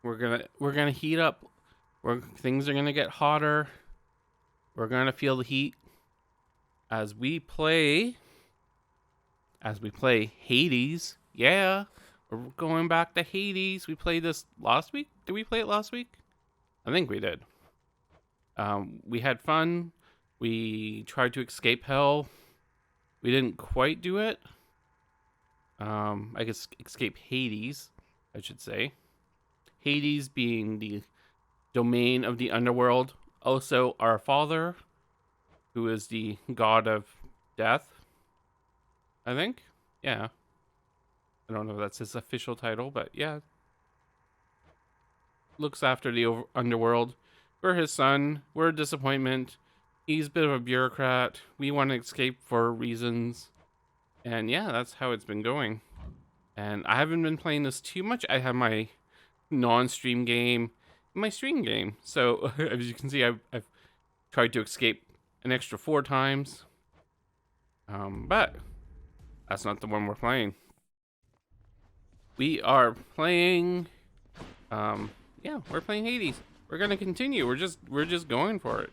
We're gonna heat up. Things are gonna get hotter. We're gonna feel the heat as we play. As we play Hades. Yeah, we're going back to Hades. We played this last week. Did we play it last week? I think we did. We had fun. We tried to escape hell. We didn't quite do it. I guess escape Hades, I should say. Hades being the domain of the underworld. Also, our father, who is the god of death, I think. Yeah. I don't know if that's his official title, but yeah. Looks after the underworld. We're his son. We're a disappointment. He's a bit of a bureaucrat. We want to escape for reasons. And yeah, that's how it's been going. And I haven't been playing this too much. I have my non-stream game, my stream game. So as you can see, I've tried to escape an extra 4 times. But that's not the one we're playing. We are playing, yeah, we're playing Hades. We're gonna continue. We're just going for it.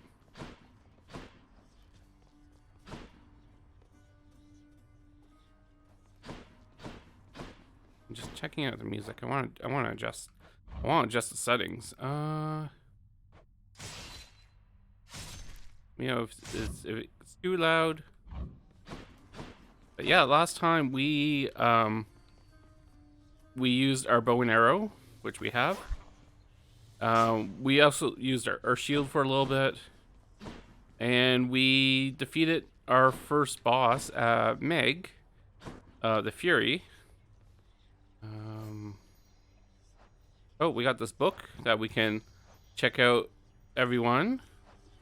I'm just checking out the music. I want to adjust the settings. You know, if it's too loud. But yeah, last time we used our bow and arrow, which we have. We also used our shield for a little bit, and we defeated our first boss, Meg, the Fury. Oh, we got this book that we can check out everyone,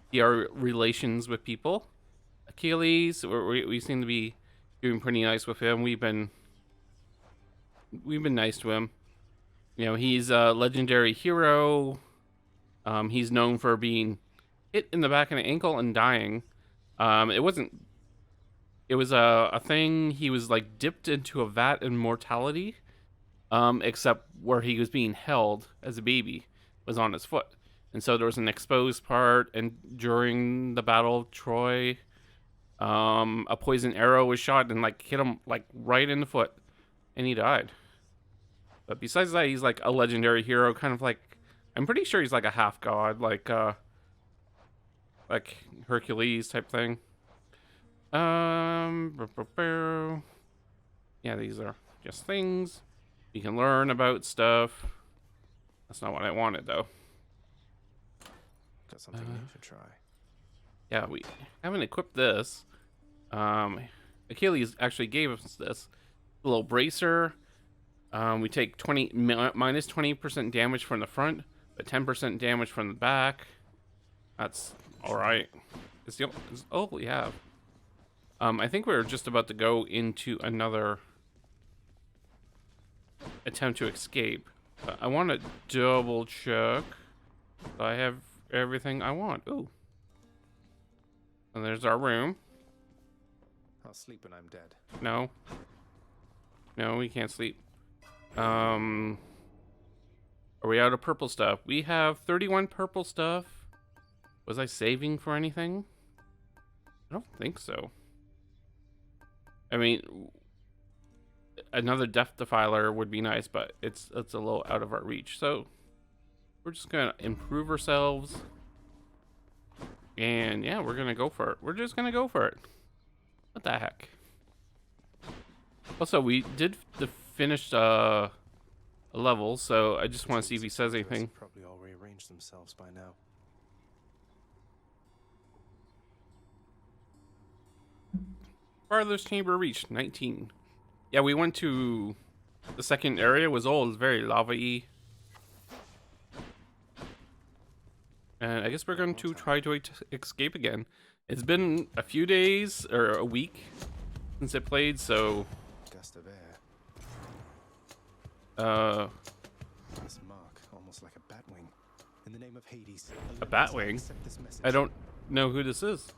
see our relations with people. Achilles, we seem to be doing pretty nice with him. We've been nice to him. You know, he's a legendary hero. He's known for being hit in the back of the ankle and dying. It was a thing. He was like dipped into a vat of mortality. Except where he was being held as a baby was on his foot. And so there was an exposed part, and during the Battle of Troy, a poison arrow was shot and like hit him like right in the foot, and he died. But besides that, he's like a legendary hero, kind of like, I'm pretty sure he's like a half god, like Hercules type thing. Yeah, these are just things. You can learn about stuff. That's not what I wanted, though. Got something new to try. Yeah, we haven't equipped this. Achilles actually gave us this little bracer. We take minus 20% damage from the front, but 10% damage from the back. That's all right. It's all we have. I think we're just about to go into another attempt to escape. I want to double check that I have everything I want. Ooh. And there's our room. I'll sleep when I'm dead. No. No, we can't sleep. Are we out of purple stuff? We have 31 purple stuff. Was I saving for anything? I don't think so. I mean, another Death Defiler would be nice, but it's a little out of our reach. So we're just gonna improve ourselves, and yeah, we're gonna go for it. We're just gonna go for it. What the heck? Also, we did the finished a level, so I just want to see if he says anything. Probably all rearranged themselves by now. Farthest chamber reached 19. Yeah, we went to the second area. It was all very lava-y. And I guess we're going to try to escape again. It's been a few days or a week since I played, so Gust of air. This mark, almost like a bat wing. In the name of Hades. A bat wing? I don't know who this is.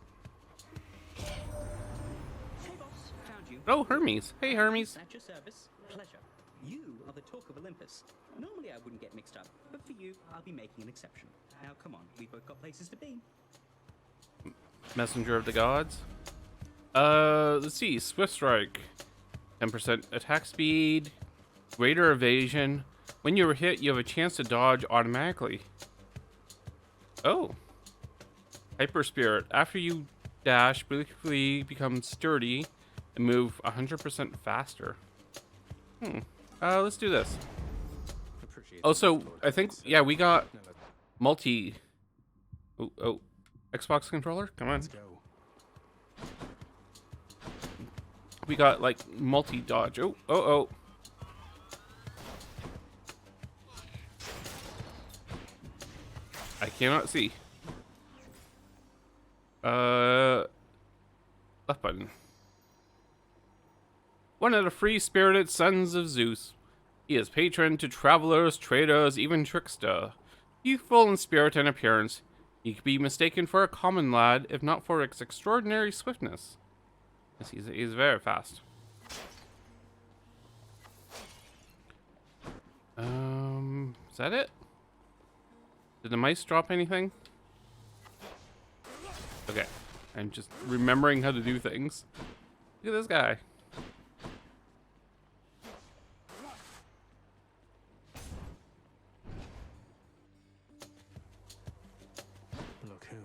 Oh, Hermes. Hey, Hermes. At your service. Pleasure. You are the talk of Olympus. Normally I wouldn't get mixed up, but for you, I'll be making an exception. Now come on, we've both got places to be. Messenger of the gods. Let's see. Swift strike. 10% attack speed. Greater evasion. When you are hit, you have a chance to dodge automatically. Oh. Hyper spirit. After you dash, briefly become sturdy and move 100% faster. Let's do this. Appreciate Oh, it, so Lord I think, Hudson. yeah, we got No, multi. Oh, Xbox controller? Come on. let's go. We got like multi dodge. Oh. I cannot see. Left button. One of the free-spirited sons of Zeus. He is patron to travelers, traders, even trickster. Youthful in spirit and appearance, he could be mistaken for a common lad, if not for its extraordinary swiftness. Yes, he's very fast. Is that it? Did the mice drop anything? Okay. I'm just remembering how to do things. Look at this guy. Look who.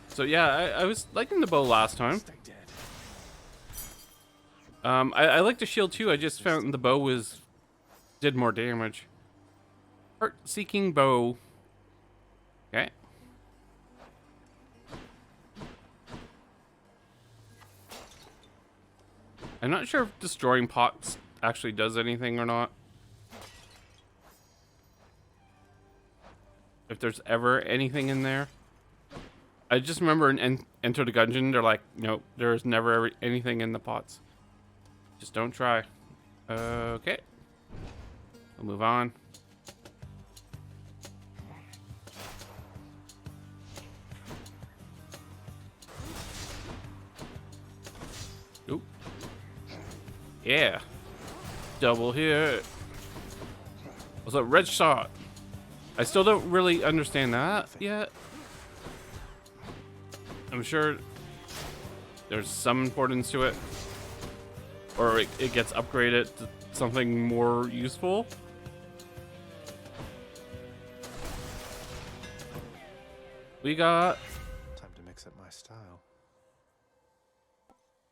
So yeah, I was liking the bow last time. Stay dead. I like the shield too. I just found the bow did more damage. Heart-seeking bow. Okay. I'm not sure if destroying pots actually does anything or not. If there's ever anything in there. I just remember in Enter the Gungeon, they're like, nope, there's never anything in the pots. Just don't try. Okay. We'll move on. Oop. Yeah. Double hit. Was a red shot. I still don't really understand that yet. I'm sure there's some importance to it. Or it gets upgraded to something more useful. We got Time to mix up my style.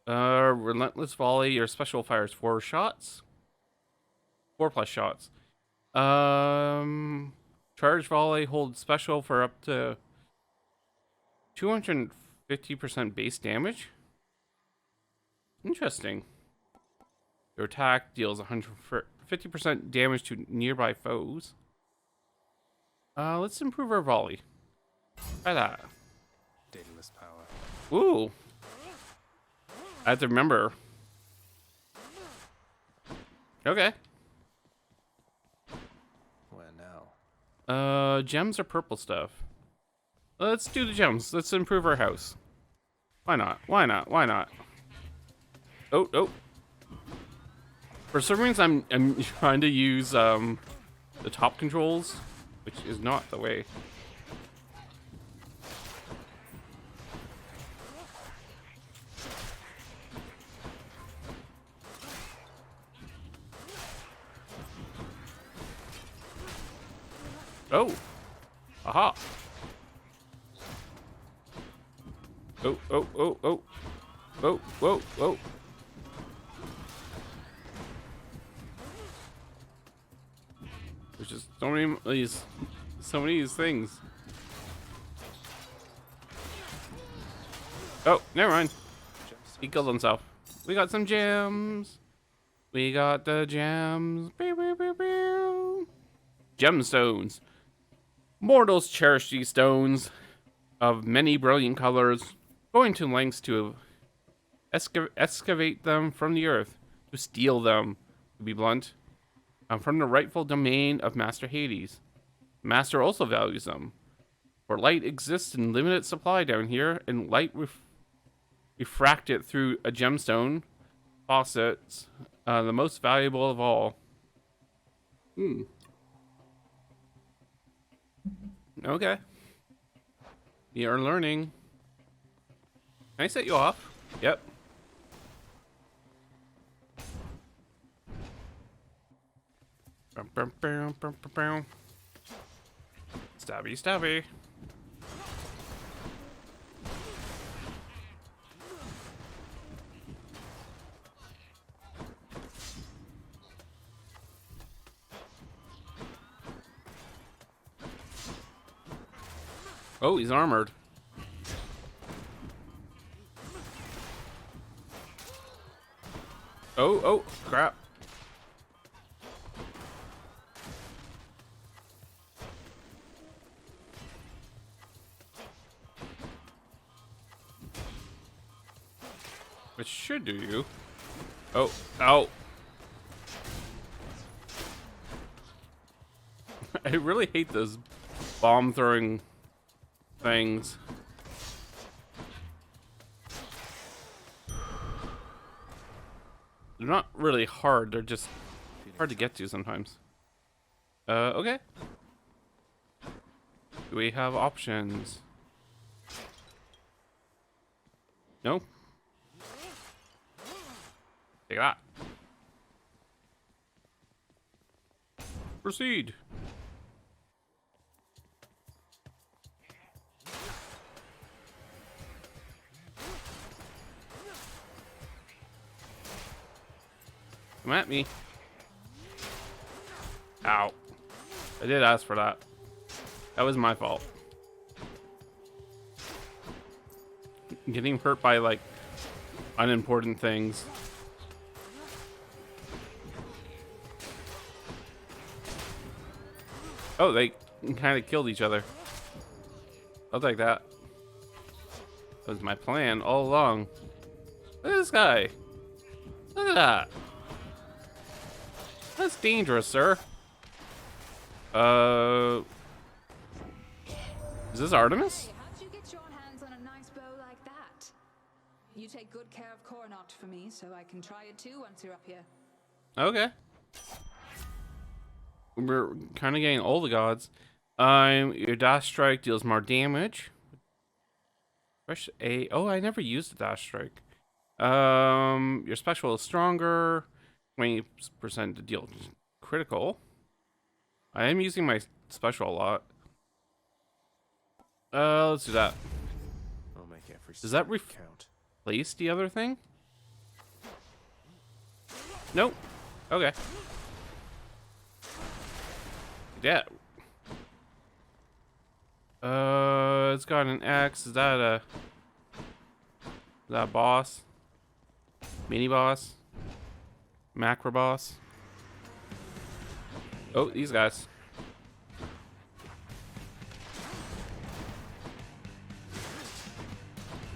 Relentless Volley. Your special fires 4 shots. 4+ shots. Charge Volley holds special for up to 250% base damage. Interesting. Your attack deals 150% damage to nearby foes. Let's improve our volley. Try that. Daedalus power. Ooh. I have to remember. Okay. Where now? Gems or purple stuff? Let's do the gems. Let's improve our house. Why not? Why not? Why not? Oh. For some reason, I'm trying to use the top controls, which is not the way. Oh, aha! Oh! Whoa! There's just so many of these things. Oh, never mind. He killed himself. We got some gems. We got the gems. Pew, pew, pew, pew. Gemstones. Mortals cherish these stones of many brilliant colors, going to lengths to excavate them from the earth, to steal them, to be blunt, from the rightful domain of Master Hades. Master also values them, for light exists in limited supply down here, and light Refract it through a gemstone. Faucets. The most valuable of all. Okay. You are learning. Can I set you off? Yep. Stabby, stabby. Oh, he's armored. Oh, crap. It should do you. Oh, ow. I really hate those bomb throwing things. They're not really hard, they're just hard to get to sometimes. Okay. Do we have options? No? Take that. Proceed. Come at me. Ow. I did ask for that. That was my fault. Getting hurt by, like, unimportant things. Oh, they kind of killed each other. I'll take that. That was my plan all along. Look at this guy. Look at that. That's dangerous, sir. Is this Artemis? Hey, how'd you get your hands on a nice bow like that? You take good care of Coronat for me, so I can try it too once you're up here. Okay. We're kind of getting all the gods. Your dash strike deals more damage. Press A. Oh, I never used the dash strike. Your special is stronger. 20% to deal critical. I am using my special a lot. Let's do that. I'll make every Does that count. replace the other thing? Nope. Okay. Yeah. It's got an X. Is that a boss? Mini boss? Macro boss? Oh, these guys.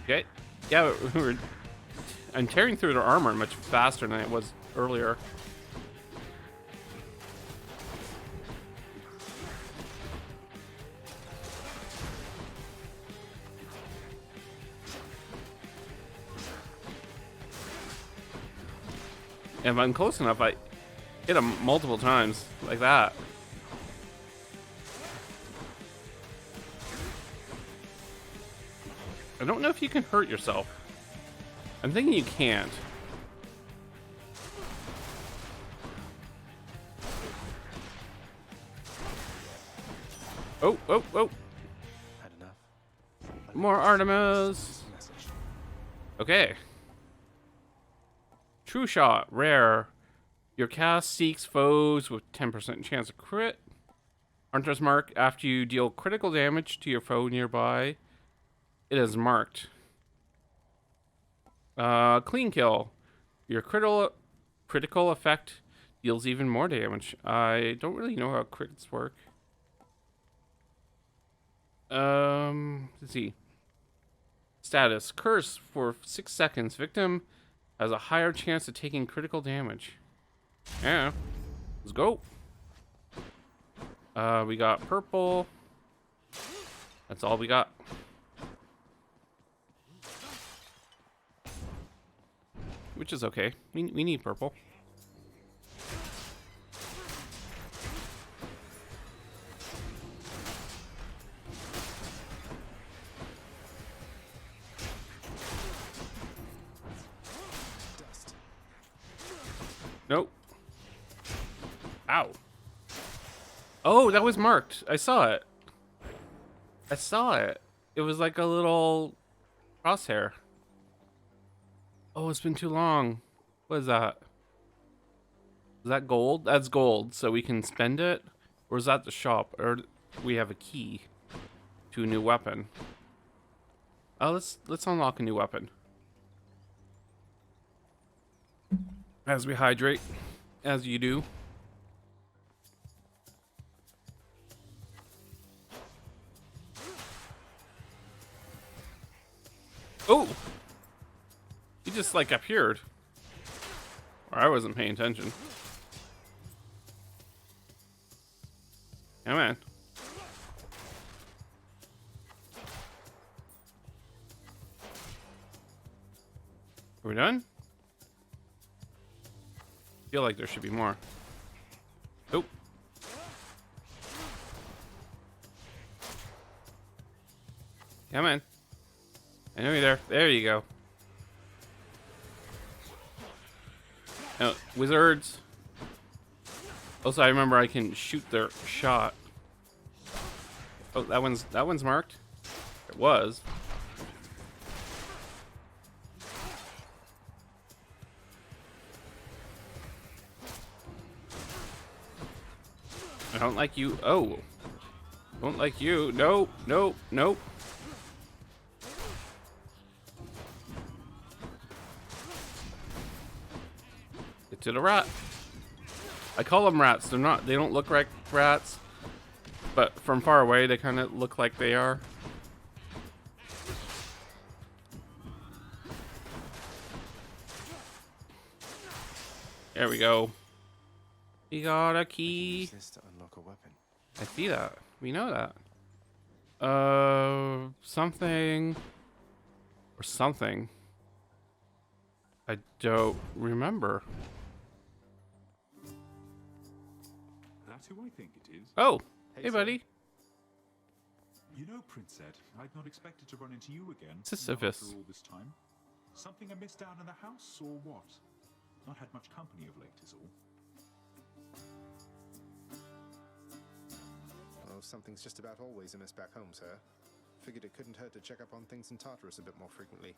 Okay. Yeah, I'm tearing through their armor much faster than it was earlier. If I'm close enough, I hit him multiple times, like that. I don't know if you can hurt yourself. I'm thinking you can't. Oh. Had enough. More Artemis. Message. Okay. True Shot, rare. Your cast seeks foes with 10% chance of crit. Hunter's Mark, after you deal critical damage to your foe nearby, it is marked. Clean Kill. Your critical effect deals even more damage. I don't really know how crits work. Let's see. Status. Curse for 6 seconds. Victim has a higher chance of taking critical damage. Yeah. Let's go. We got purple. That's all we got. which is okay. We need purple. Dust. Nope. Ow. Oh, that was marked. I saw it. I saw it. It was like a little crosshair. Oh, it's been too long. What is that? Is that gold? That's gold, so we can spend it? Or is that the shop? Or we have a key to a new weapon? Oh, let's unlock a new weapon. As we hydrate, as you do. Oh! He just like appeared. Or I wasn't paying attention. Come on. Are we done? Feel like there should be more. Nope. Come on. I know you're there. There you go. Now, wizards. Also, I remember I can shoot their shot. Oh, that one's marked. It was. I don't like you. Oh. Don't like you. Nope. Nope. Nope. Get to the rat. I call them rats. They're not. They don't look like rats, but from far away, they kind of look like they are. There we go. We got a key. Use this to unlock a weapon. I see that. We know that. Something or something. I don't remember. That's who I think it is. Oh, Hey, hey, sir. buddy. You know, Prince Ed, I'd not expected to run into you again. Sisyphus. Not after all this time. Something amiss down in the house, or what? Not had much company of late, is all. Oh, something's just about always amiss back home, sir. Figured it couldn't hurt to check up on things in Tartarus a bit more frequently.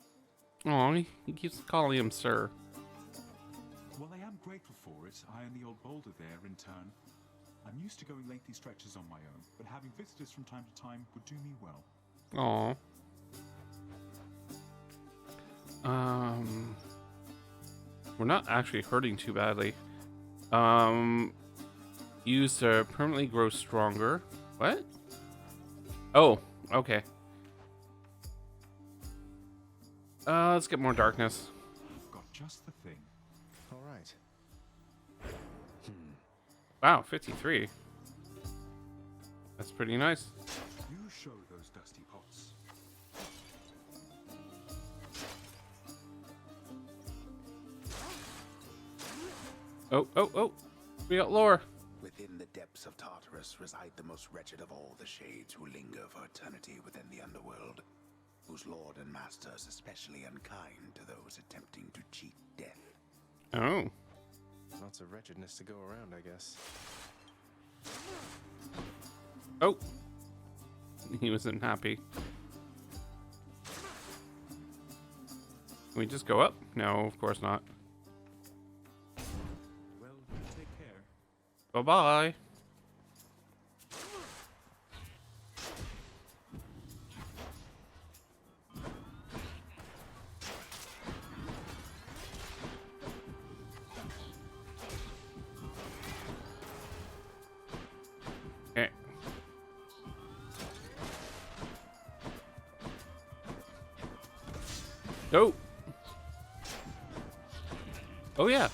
Oh, he keeps calling him sir. Well, I am grateful for it. I and the old boulder there, in turn. I'm used to going lengthy stretches on my own, but having visitors from time to time would do me well. Aw. We're not actually hurting too badly. Used to permanently grow stronger. What? Oh, okay. Let's get more darkness. Got just the thing. All right. Wow, 53. That's pretty nice. You show those dusty pots. Oh, oh, oh. We got lore. Within the depths of Tartarus reside the most wretched of all the shades who linger for eternity within the underworld, whose lord and master is especially unkind to those attempting to cheat death. Oh. Lots of wretchedness to go around, I guess. Oh. He wasn't happy. Can we just go up? No, of course not. Well, take care. Bye-bye. Okay. Oh. Oh yeah.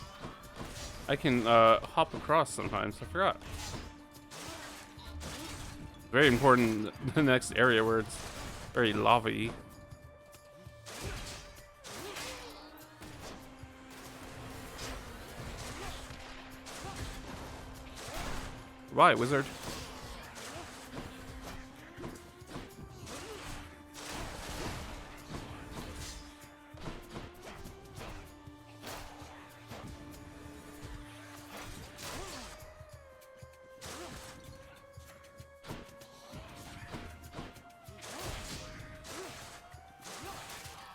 I can hop across sometimes. I forgot. Very important. The next area where it's very lava-y. Goodbye, wizard.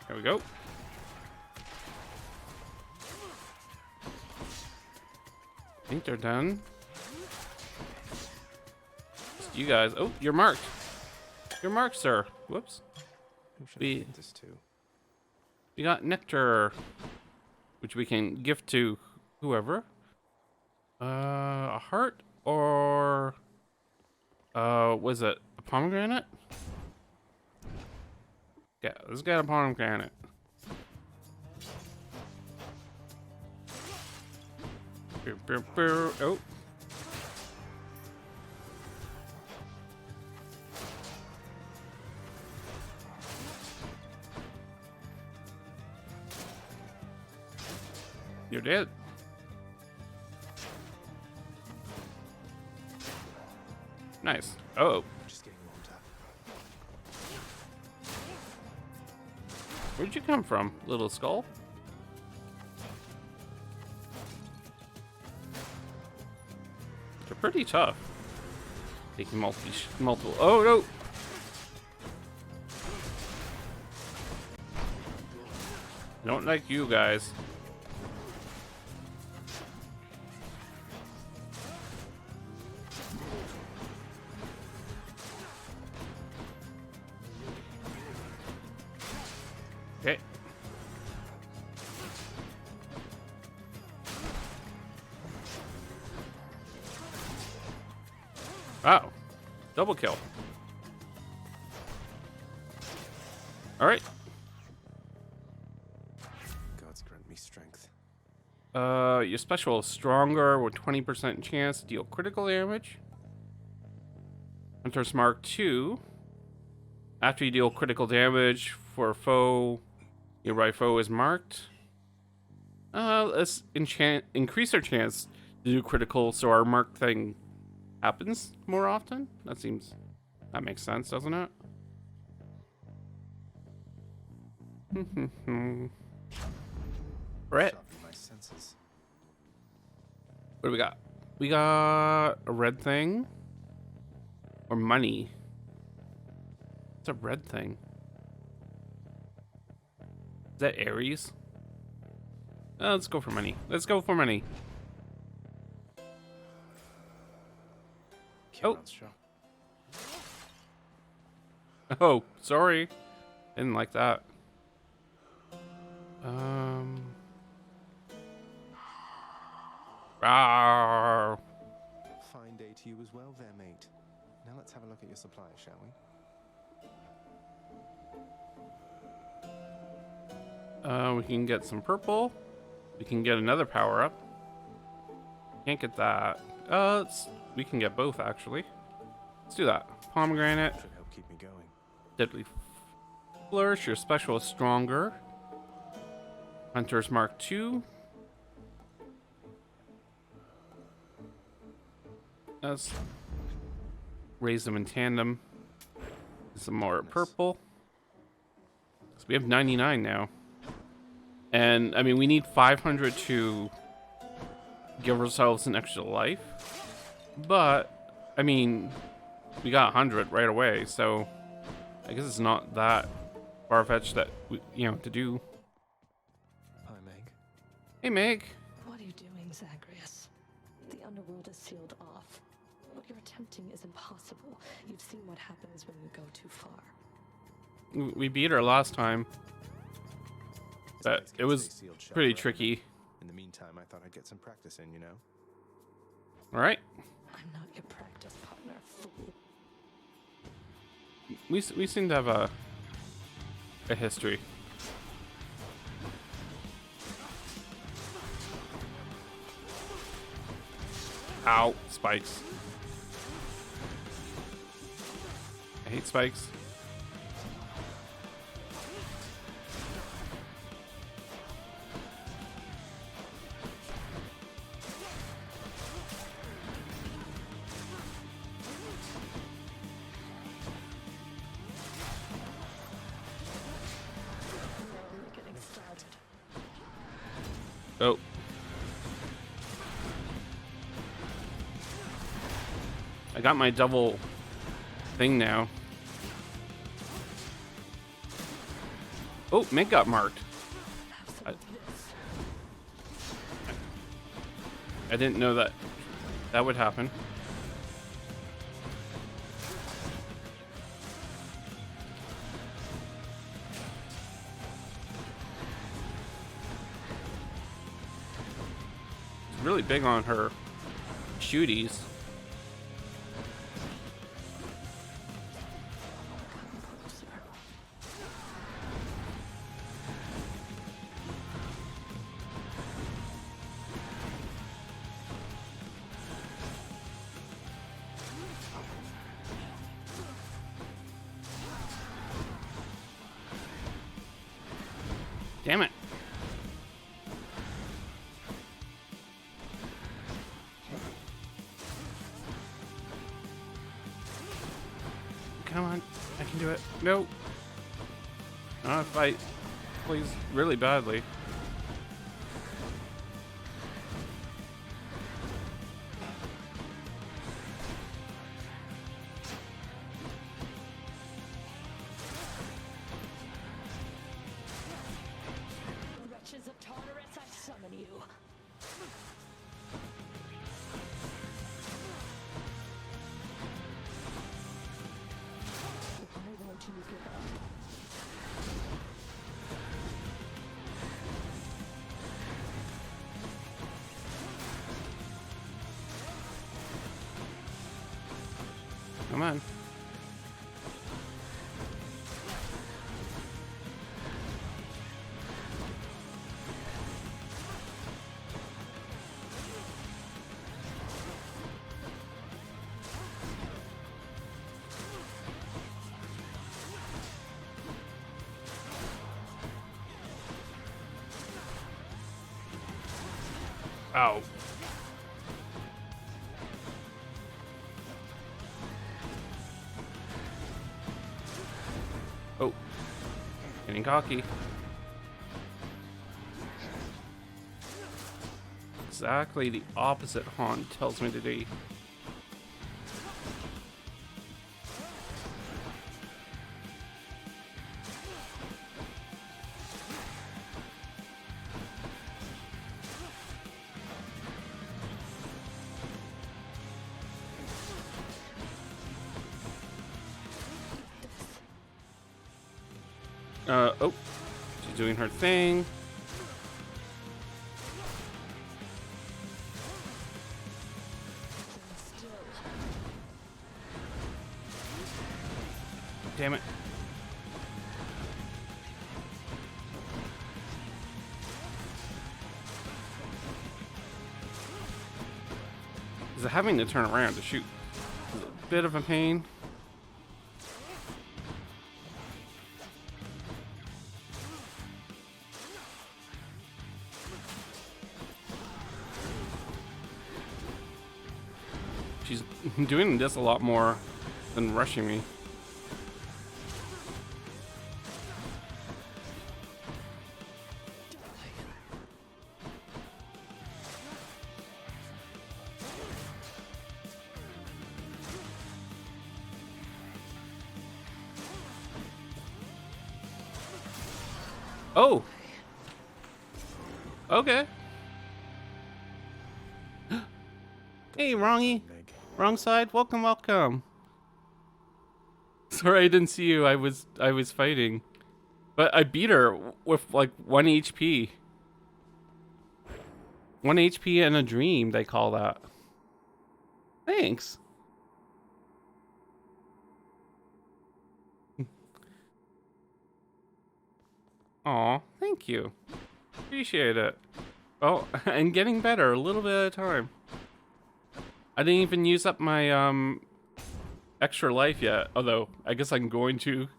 There we go. I think they're done. Just you guys. Oh, you're marked. You're marked, sir. Whoops. Who should We- I give this to? We got nectar, which we can gift to whoever. A heart or was it a pomegranate? Yeah, let's get a pomegranate. Oh. You're dead. Nice. Oh, Just getting warmed up. where'd you come from, little skull? They're pretty tough. Taking multiple. Oh no! Don't like you guys. Okay. Wow. Double kill. All right. Gods grant me strength. Your special is stronger with 20% chance to deal critical damage. Hunter's Mark 2. After you deal critical damage for a foe, your right foe is marked. Let's increase our chance to do critical so our mark thing happens more often. That makes sense, doesn't it? Brett, Sharpen my senses. what do we got? We got a red thing or money. It's a red thing. Is that Aries? Let's go for money. Let's go for money. Oh. Kieran's shop. Oh, sorry. Didn't like that. Rawr. Fine day to you as well there, mate. Now let's have a look at your supplies, shall we? We can get some purple. We can get another power up. Can't get that. We can get both actually. Let's do that. Pomegranate, Should help keep me going. deadly flourish. Your special is stronger. Hunter's Mark 2. Let's raise them in tandem. Some more purple. So we have 99 now. And I mean, we need 500 to give ourselves an extra life. But I mean, we got 100 right away, so I guess it's not that far-fetched that to do. Hi, Meg. Hey, Meg. What are you doing, Zagreus? The underworld is sealed off. What you're attempting is impossible. You've seen what happens when you go too far. We beat her last time, but These it gates was stay sealed shut pretty forever. tricky. In the meantime, I thought I'd get some practice in, you know? All right, I'm not your practice partner, fool. we seem to have a history. Ow, spikes. I hate spikes. Oh. I got my double thing now. Oh, Meg got marked. I didn't know that that would happen. It's really big on her shooties. Damn it. Come on. I can do it. No. I want to fight. Please. Really badly. Wretches of Tartarus, I summon you. Why won't you give up? Come on. Oh. Oh. Getting cocky. Exactly the opposite Han tells me to do. Oh, she's doing her thing. Damn it. Is having to turn around to shoot is a bit of a pain. She's doing this a lot more than rushing me. Oh! Okay. Hey, Wrongy. Wrong side. Welcome, welcome. Sorry I didn't see you. I was fighting. But I beat her with like 1 HP. 1 HP and a dream, they call that. Thanks. Aw, thank you. Appreciate it. Oh, and getting better a little bit at a time. I didn't even use up my extra life yet, although I guess I'm going to,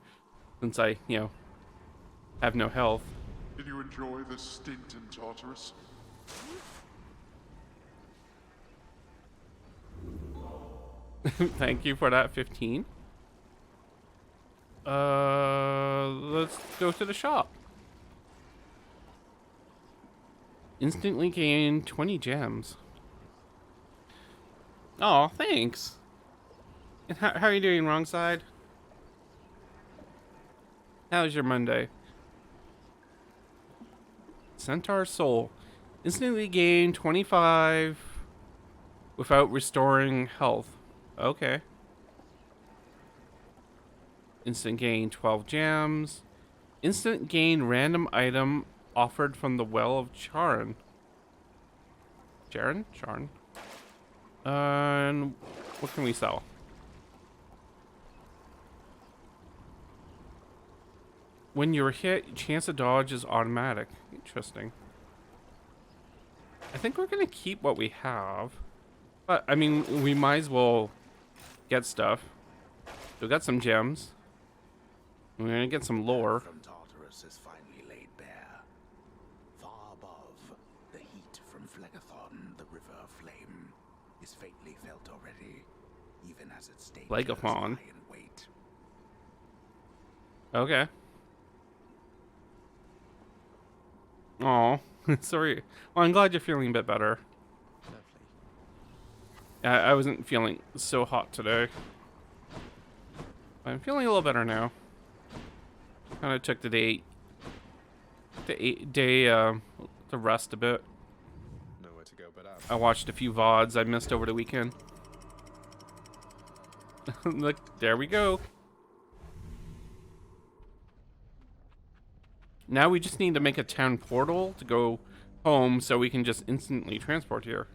since I, have no health. Did you enjoy the stint in Tartarus? Thank you for that 15. Let's go to the shop. Instantly gain 20 gems. Oh, thanks. And how are you doing, wrong side? How's your Monday? Centaur Soul. Instantly gain 25 without restoring health. Okay. Instant gain 12 gems. Instant gain random item offered from the Well of Charon. Charon? Charon. And what can we sell? When you're hit, chance of dodge is automatic. Interesting. I think we're gonna keep what we have. But, I mean, we might as well get stuff. We got some gems. We're gonna get some lore. From Tartarus is finally laid bare. Far above, the heat from Phlegathon, the river of flame, is faintly felt already, even as its dangers lie Phlegathon. in wait. Okay. Oh, sorry. Well, I'm glad you're feeling a bit better. Lovely. I wasn't feeling so hot today. I'm feeling a little better now. Kind of took the day to rest a bit. Nowhere to go but up. I watched a few VODs I missed over the weekend. Look, there we go. Now we just need to make a town portal to go home so we can just instantly transport here.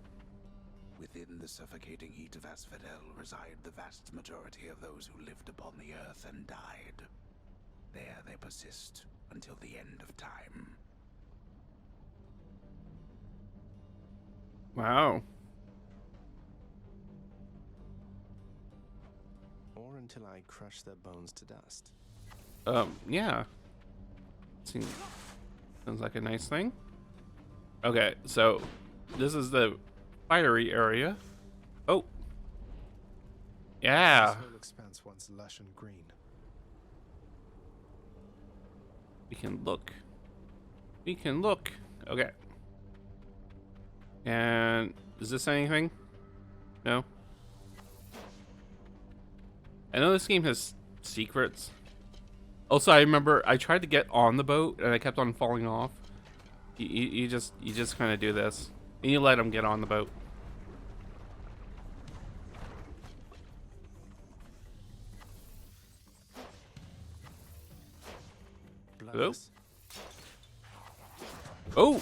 Within the suffocating heat of Asphodel reside the vast majority of those who lived upon the earth and died. There they persist until the end of time. Wow. Or until I crush their bones to dust. Yeah. Sounds like a nice thing. Okay, so this is the fiery area. Oh. Yeah. This whole expanse once lush and green. We can look. We can look. Okay. And is this anything? No? I know this game has secrets. Also, I remember I tried to get on the boat and I kept on falling off. You just kind of do this. And you let them get on the boat. Bloodless. Oh!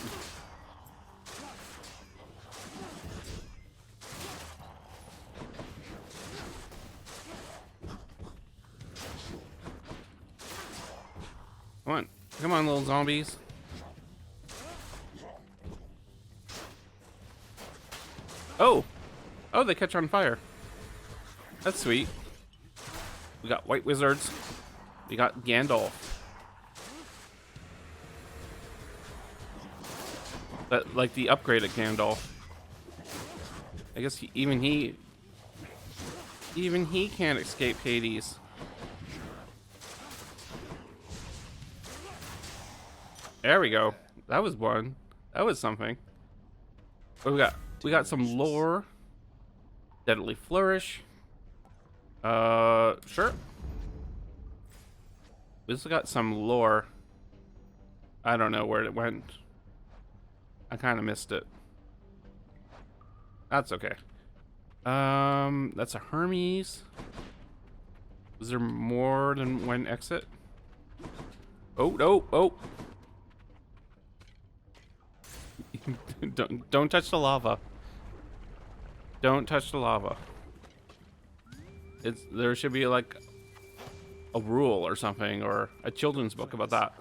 Come on. Come on, little zombies. Oh! Oh, they catch on fire. That's sweet. We got white wizards. We got Gandalf. But like the upgraded Gandalf. I guess even he can't escape Hades. There we go. That was one. That was something. What we got? We got some lore. Deadly flourish. Sure. We also got some lore. I don't know where it went. I kind of missed it. That's okay. That's a Hermes. Is there more than one exit? Oh, no, oh. Don't touch the lava. Don't touch the lava. There should be like a rule or something, or a children's book about that.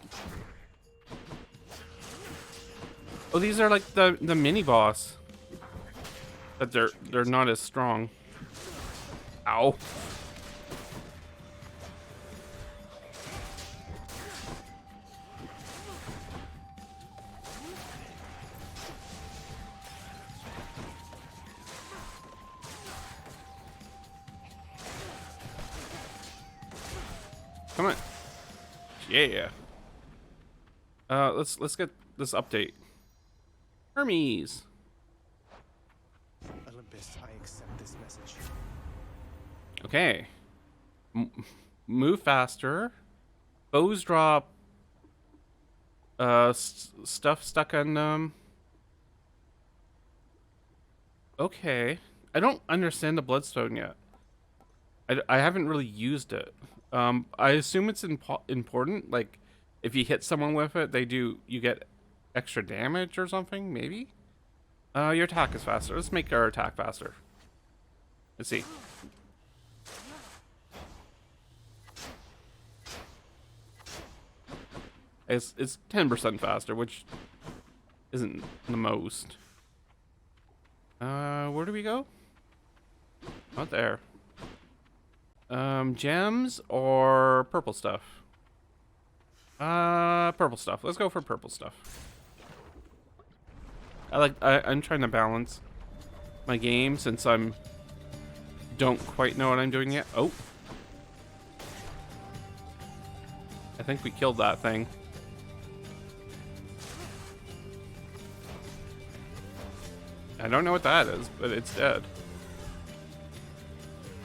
Oh, these are like the mini boss. But they're not as strong. Ow. Come on. Yeah. Let's get this update. Hermes. Olympus, I accept this message. Okay. Move faster. Bows drop stuff stuck on them. Okay. I don't understand the bloodstone yet. I haven't really used it. I assume it's important. Like, if you hit someone with it, you get extra damage or something, maybe? Your attack is faster. Let's make our attack faster. Let's see. It's 10% faster, which isn't the most. Where do we go? Not there. Gems or purple stuff? Purple stuff. Let's go for purple stuff. I'm trying to balance my game since don't quite know what I'm doing yet. Oh. I think we killed that thing. I don't know what that is, but it's dead.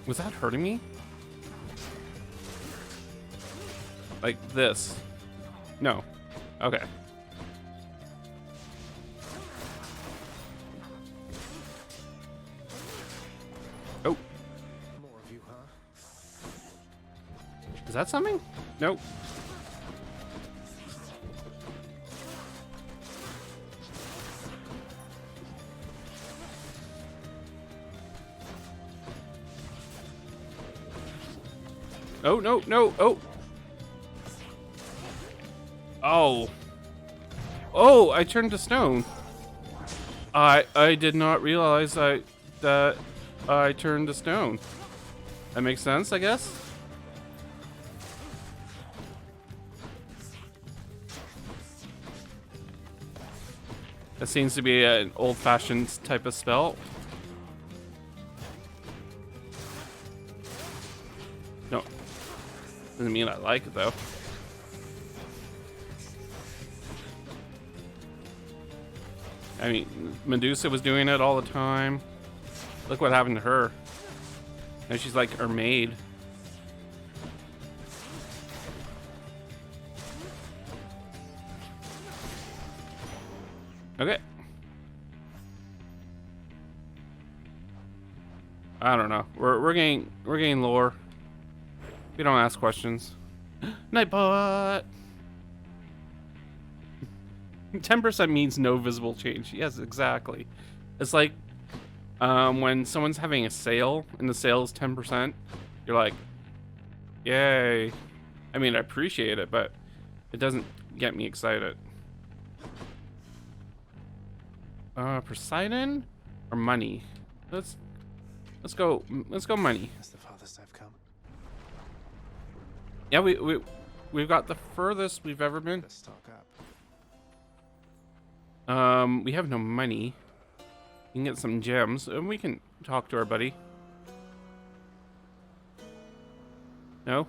Was that hurting me? Like this? No. Okay. Oh. More of you, huh? Is that something? Nope. Oh, no, no, oh. Oh. Oh, I turned to stone. I did not realize that I turned to stone. That makes sense, I guess. That seems to be an old-fashioned type of spell. No. Doesn't mean I like it, though. I mean, Medusa was doing it all the time. Look what happened to her. Now she's like her maid. Okay. I don't know. We're getting lore. We don't ask questions. Nightbot. 10% means no visible change. Yes, exactly. It's like when someone's having a sale and the sale is 10%, you're like, yay. I mean, I appreciate it, but it doesn't get me excited. Poseidon or money? Let's go money. That's the farthest I've come. Yeah, we've got the furthest we've ever been. Let's stock up. We have no money. We can get some gems, and we can talk to our buddy. No?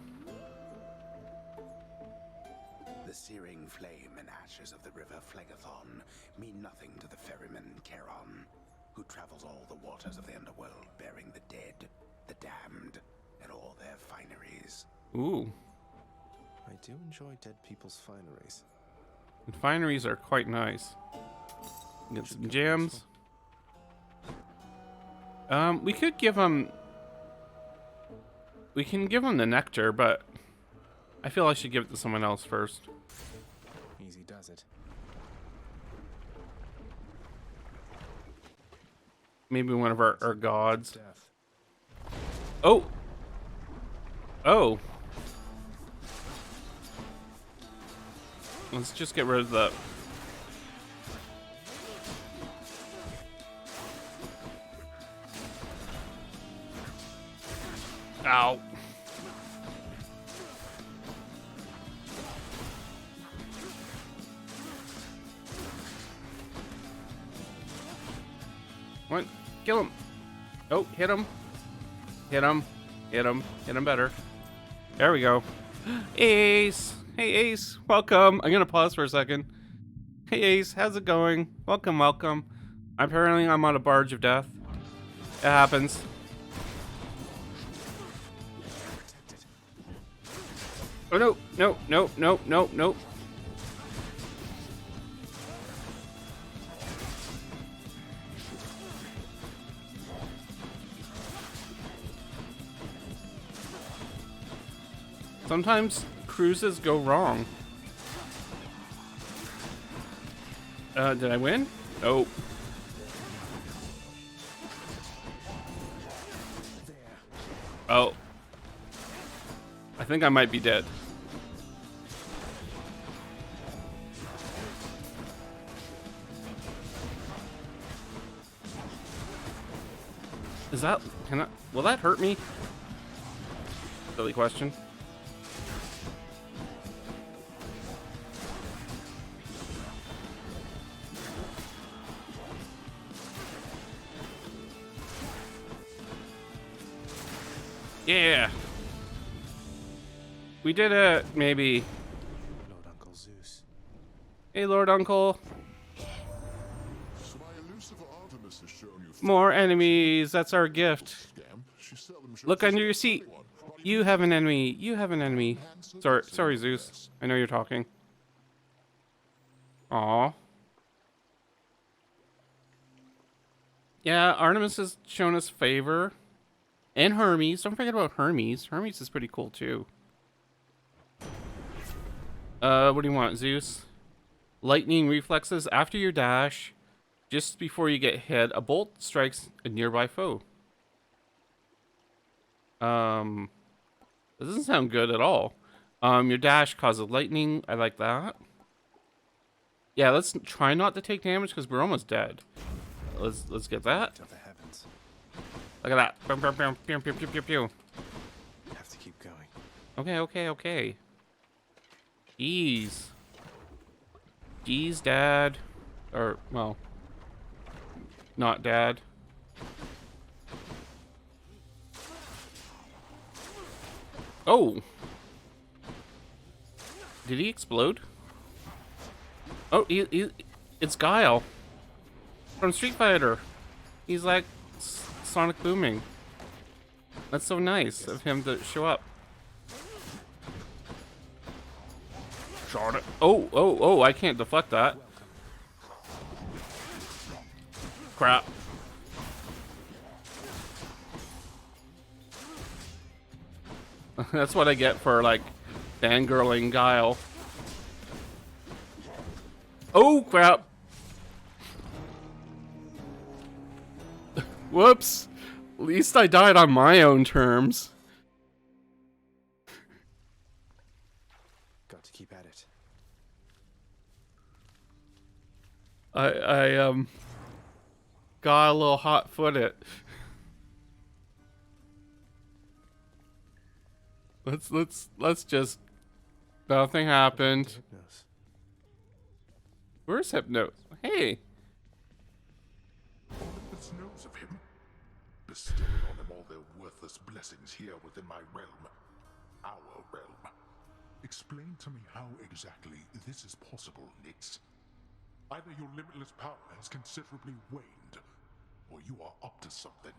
The searing flame and ashes of the river Phlegethon mean nothing to the ferryman Charon, who travels all the waters of the underworld bearing the dead, the damned, and all their fineries. Ooh. I do enjoy dead people's fineries. And fineries are quite nice. Get some gems. We could give them... We can give them the nectar, but I feel I should give it to someone else first. Easy does it. Maybe one of our gods. Death. Oh! Oh! Let's just get rid of the... Ow. What? Kill him. Oh, hit him. Hit him. Hit him. Hit him better. There we go. Ace. Hey, Ace. Welcome. I'm going to pause for a second. Hey Ace, how's it going? Welcome, welcome. Apparently I'm on a barge of death. It happens. Oh no, no, no, no, no, no. Sometimes cruises go wrong. Did I win? Nope. Oh. I think I might be dead. Is that... can I... will that hurt me? Silly question. Yeah. We did it, maybe. Lord Uncle Zeus. Hey, Lord Uncle. More enemies. That's our gift. Look under your seat. You have an enemy. You have an enemy. Sorry, Zeus. I know you're talking. Aw. Yeah, Artemis has shown us favor. And Hermes. Don't forget about Hermes. Hermes is pretty cool, too. What do you want, Zeus? Lightning reflexes after your dash. Just before you get hit, a bolt strikes a nearby foe. That doesn't sound good at all. Your dash causes lightning. I like that. Yeah, let's try not to take damage because we're almost dead. Let's get that. Of the heavens. Look at that. Pew, pew, pew, pew, pew, pew, pew, pew. Have to keep going. Okay. Jeez. Jeez, Dad. Or, well, not Dad. Oh. Did he explode? Oh, it's Guile from Street Fighter. He's like Sonic Booming. That's so nice of him to show up. Shot it. Oh, I can't deflect that. Crap. That's what I get for, like, fangirling Guile. Oh, crap. Whoops. At least I died on my own terms. Got to keep at it. I got a little hot-footed. Let's just... Nothing happened. Hypnos. Where's Hypnos? Hey. Olympus knows of him, bestowing on them all their worthless blessings here within my realm. Our realm. Explain to me how exactly this is possible, Nyx. Either your limitless power has considerably waned, or you are up to something.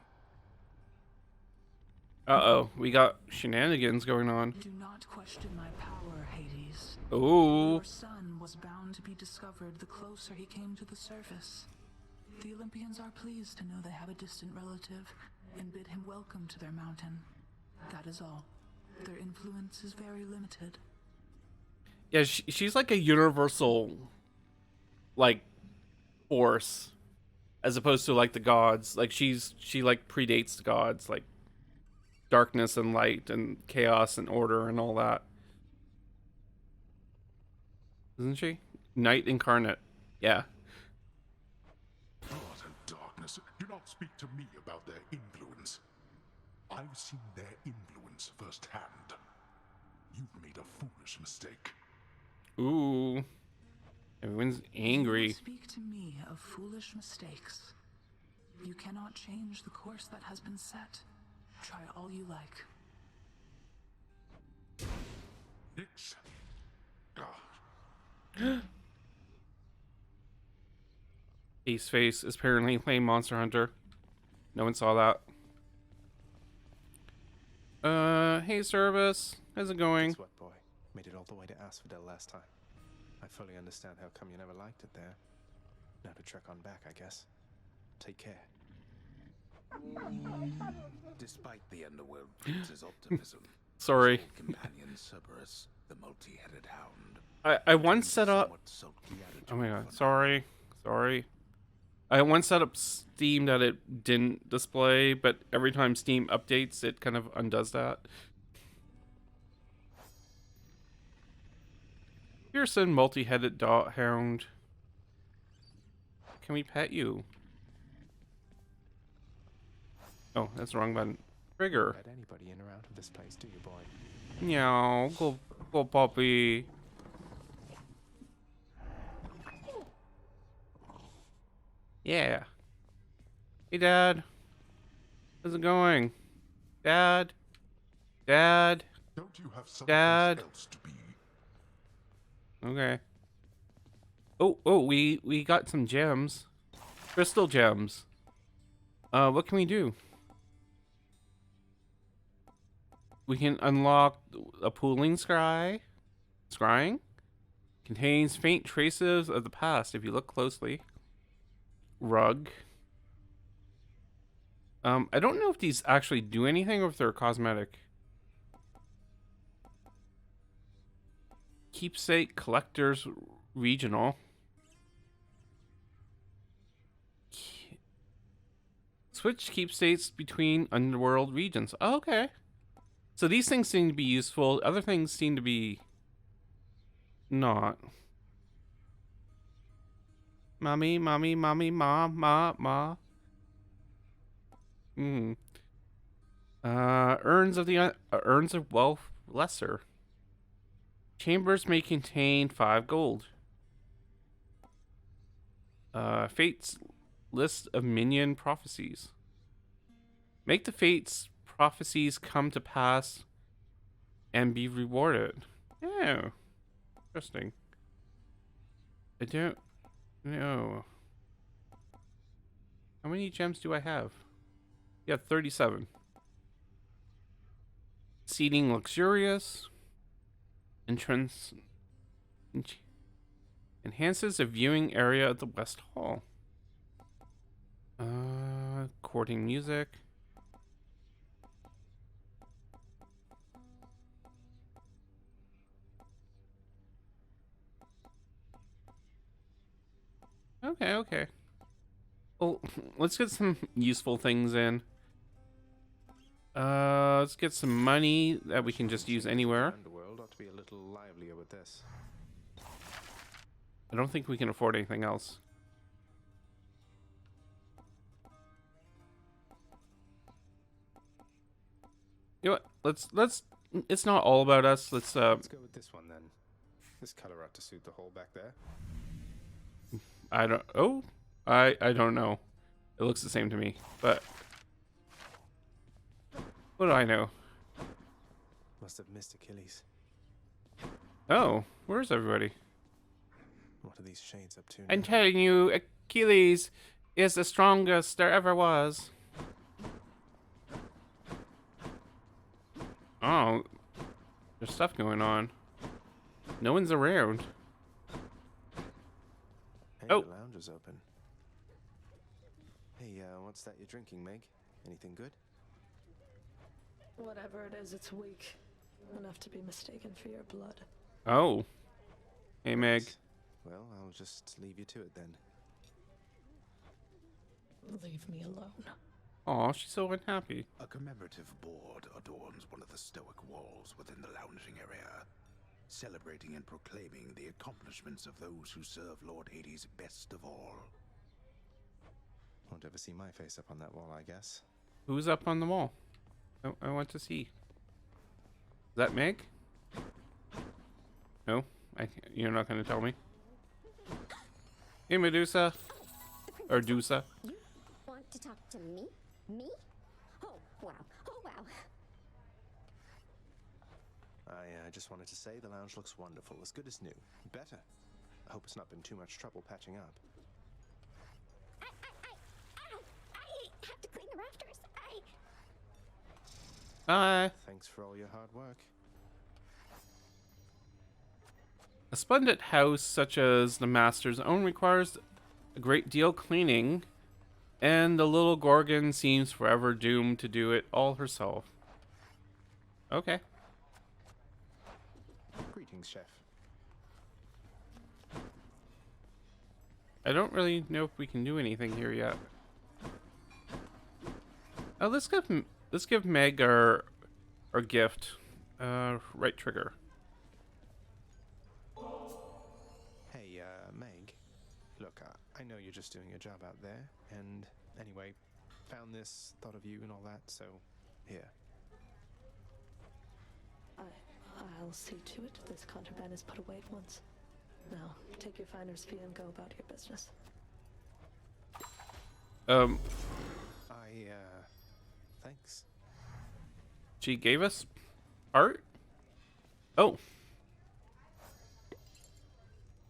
Uh-oh, we got shenanigans going on. Do not question my power, Hades. Ooh. Your son was bound to be discovered the closer he came to the surface. The Olympians are pleased to know they have a distant relative and bid him welcome to their mountain. That is all. Their influence is very limited. Yeah, she's like a universal, like, force, as opposed to like the gods. Like she like predates the gods, like darkness and light and chaos and order and all that. Isn't she? Night incarnate. Yeah. Blood and darkness. Do not speak to me about their influence. I've seen their influence firsthand. You've made a foolish mistake. Ooh. Everyone's angry. You speak to me of foolish mistakes. You cannot change the course that has been set. Try all you like. Nyx. Ace Face is apparently playing Monster Hunter. No one saw that. Hey Service, how's it going? It's what, boy? Made it all the way to Asphodel last time. I fully understand how come you never liked it there. Now to trek on back, I guess. Take care. Despite the Underworld Prince's optimism, Sorry. his old companion Cerberus, the multi-headed hound, I once set retained a up. somewhat sulky Oh my attitude god, for sorry. I once set up Steam that it didn't display, but every time Steam updates, it kind of undoes that. Pearson, multi-headed dot hound. Can we pet you? Oh, that's the wrong button. Trigger. Let anybody in or out of this place, do you, boy? Meow. Go puppy. Yeah. Hey, Dad. How's it going? Dad? Don't you have something Dad? else to be? Okay. Oh, we got some gems. Crystal gems. What can we do? We can unlock a pooling scrying. Contains faint traces of the past if you look closely. Rug. I don't know if these actually do anything or if they're cosmetic. Keepsake Collectors Regional. Switch keepsakes between underworld regions. Oh, okay. So these things seem to be useful. Other things seem to be not. Mommy, ma, ma. Urns of wealth lesser. Chambers may contain 5 gold. Fates list of minion prophecies. Make the fates prophecies come to pass and be rewarded. Oh, interesting. I don't know. How many gems do I have? Yeah, 37. Seating luxurious. Entrance enhances the viewing area of the West Hall. Courting music. Okay. Well, let's get some useful things in. Let's get some money that we can just use anywhere. The underworld ought to be a little livelier with this. I don't think we can afford anything else. You know what? Let's. It's not all about us. Let's go with this one then. This color ought to suit the hole back there. I don't. Oh, I don't know. It looks the same to me, but what do I know? Must have missed Achilles. Oh, where's everybody? What are these shades up to now? I'm telling you, Achilles is the strongest there ever was. Oh, there's stuff going on. No one's around. Hey, Oh. the lounge is open. Hey, what's that you're drinking, Meg? Anything good? Whatever it is, it's weak. Enough to be mistaken for your blood. Oh. Hey, Meg. Well, I'll just leave you to it then. Leave me alone. Aw, she's so unhappy. A commemorative board adorns one of the stoic walls within the lounging area, celebrating and proclaiming the accomplishments of those who serve Lord Hades best of all. Won't ever see my face up on that wall, I guess. Who's up on the wall? I want to see. Is that Meg? No? You're not going to tell me? Hey, Medusa. Or Dusa. You want to talk to me? Me? Oh, wow. Oh, wow. I just wanted to say the lounge looks wonderful, as good as new. Better. I hope it's not been too much trouble patching up. Bye. Thanks for all your hard work. A splendid house such as the master's own requires a great deal cleaning, and the little Gorgon seems forever doomed to do it all herself. Okay. Greetings, Chef. I don't really know if we can do anything here yet. Oh, let's give Meg our gift. Right trigger. Hey, Meg. Look, I know you're just doing your job out there, and anyway, found this, thought of you and all that, so here. I'll see to it this contraband is put away at once. Now, take your finder's fee and go about your business. Thanks. She gave us art? Oh.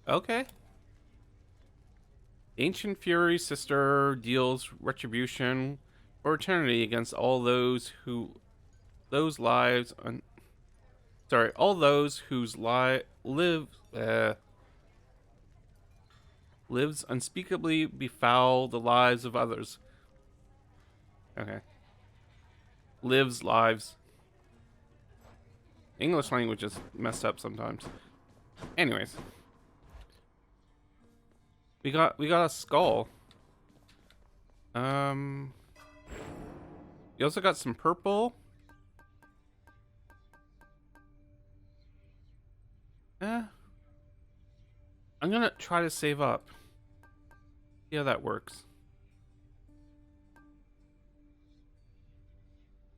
Okay. Ancient Fury Sister deals retribution or eternity against all those who all those whose lives unspeakably befoul the lives of others. Okay. Lives. English language is messed up sometimes. Anyways. We got a skull. We also got some purple. I'm gonna try to save up. See how that works.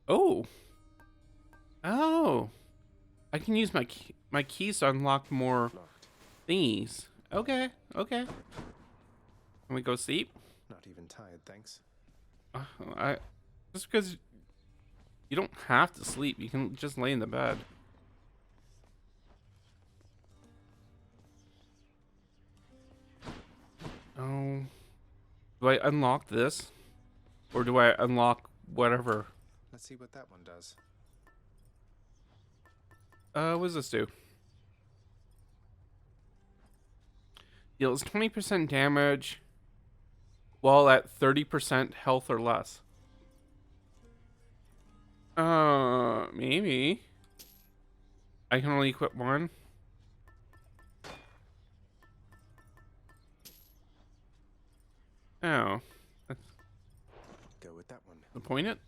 Oh. I can use my keys to unlock more thingies. Okay. Can we go sleep? Not even tired, thanks. Just because you don't have to sleep, you can just lay in the bed. Oh, do I unlock this, or do I unlock whatever? Let's see what that one does. What does this do? Deals 20% damage while at 30% health or less. Maybe. I can only equip one. Oh. Go with that one. The point it?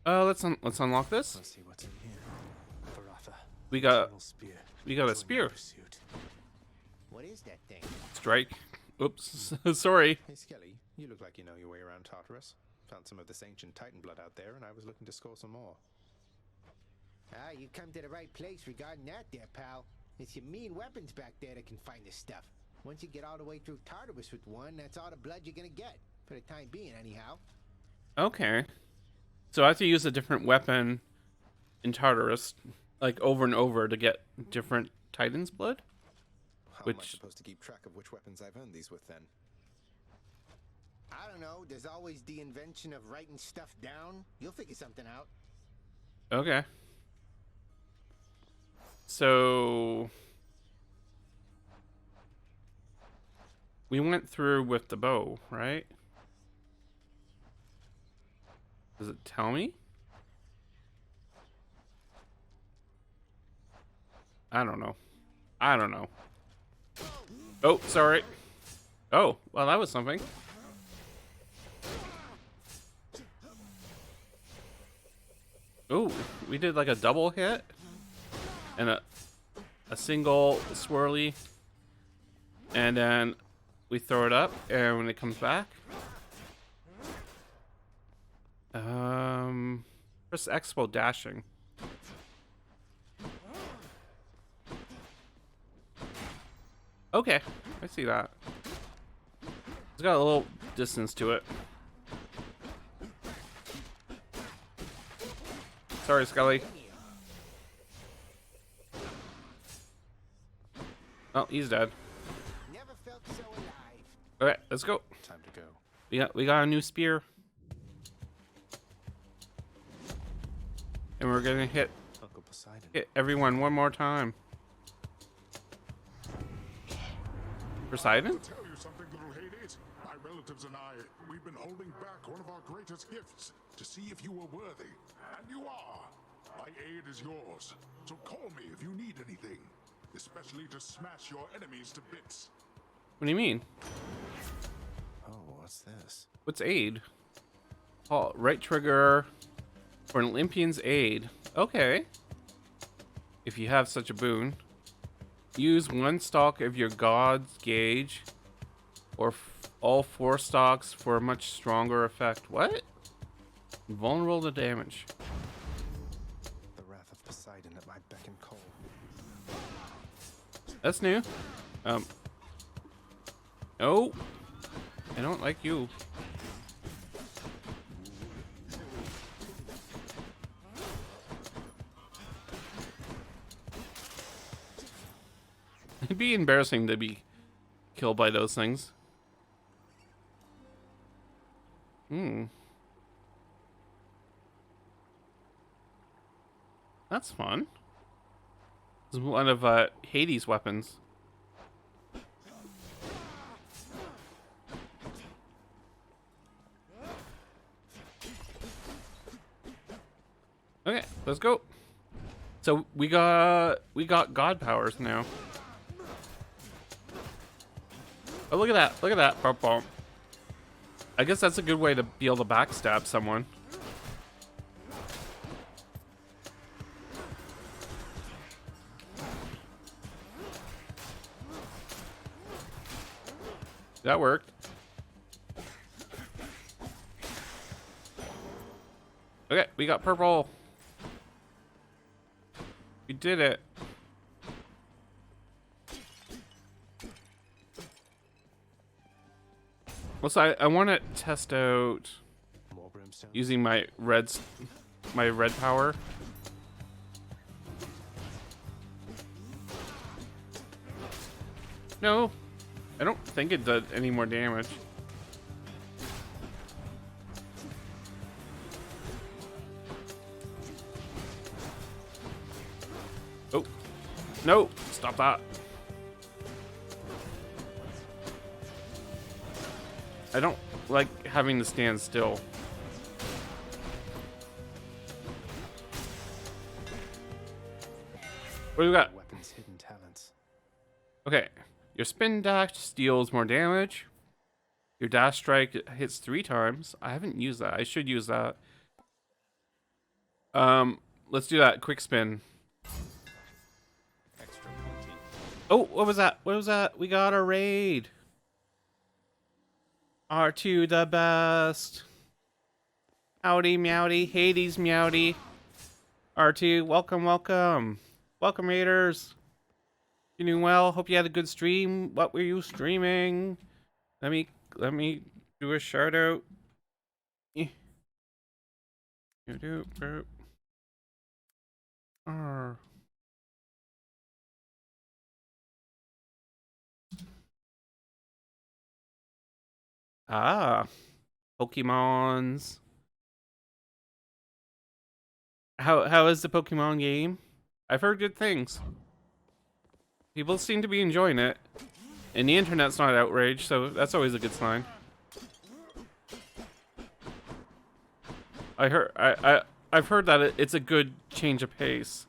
Let's unlock this. Let's see what's in here. Baratha. We got a Join spear. my pursuit. What is that thing? Strike. Oops. Sorry. Hey, Skelly, you look like you know your way around Tartarus. Found some of this ancient Titan blood out there, and I was looking to score some more. Ah, you come to the right place regarding that there, pal. It's your mean weapons back there that can find this stuff. Once you get all the way through Tartarus with one, that's all the blood you're gonna get. For the time being, anyhow. Okay. So I have to use a different weapon in Tartarus, like over and over, to get different Titan's blood? How am I supposed to keep track of which weapons I've earned these with, then? I don't know. There's always the invention of writing stuff down. You'll figure something out. Okay. So we went through with the bow, right? Does it tell me? I don't know. Oh, sorry. Oh, well, that was something. Oh, we did like a double hit and a single swirly, and then we throw it up, and when it comes back, press X while dashing. Okay, I see that. It's got a little distance to it. Sorry, Scully. Oh, he's dead. Never felt so alive. Okay, let's go. Time to go. We got a new spear. And we're gonna hit Uncle Poseidon. everyone one more time. Poseidon? To tell you something, little Hades. My relatives and I, we've been holding back one of our greatest gifts to see if you were worthy. And you are. My aid is yours. So call me if you need anything. Especially to smash your enemies to bits. What do you mean? Oh, what's this? What's aid? Oh, right trigger for an Olympian's aid. Okay. If you have such a boon. Use one stock of your god's gauge or all 4 stocks for a much stronger effect. What? Vulnerable to damage. The wrath of Poseidon at my beck and call. That's new. No. I don't like you. It'd be embarrassing to be killed by those things. That's fun. This is one of Hades' weapons. Okay, let's go. So we got god powers now. Oh, look at that! Look at that! Bump, bump. I guess that's a good way to be able to backstab someone. That worked. Okay, we got purple. We did it. Also, I want to test out More brimstone. using my red power. No, I don't think it did any more damage. Oh, no, stop that. I don't like having to stand still. What do we got? Weapons, hidden talents. Okay, your spin dash deals more damage. Your dash strike hits 3 times. I haven't used that. I should use that. Let's do that. Quick spin. Extra pointy. Oh, what was that? What was that? We got a raid. R2 the best. Howdy, meowdy. Hades, meowdy. R2, welcome, welcome. Welcome, raiders. You doing well? Hope you had a good stream. What were you streaming? Let me do a shout out. Yeah. Arr. Ah, Pokemons. How is the Pokemon game? I've heard good things. People seem to be enjoying it, and the internet's not outraged, so that's always a good sign. I've heard that it's a good change of pace,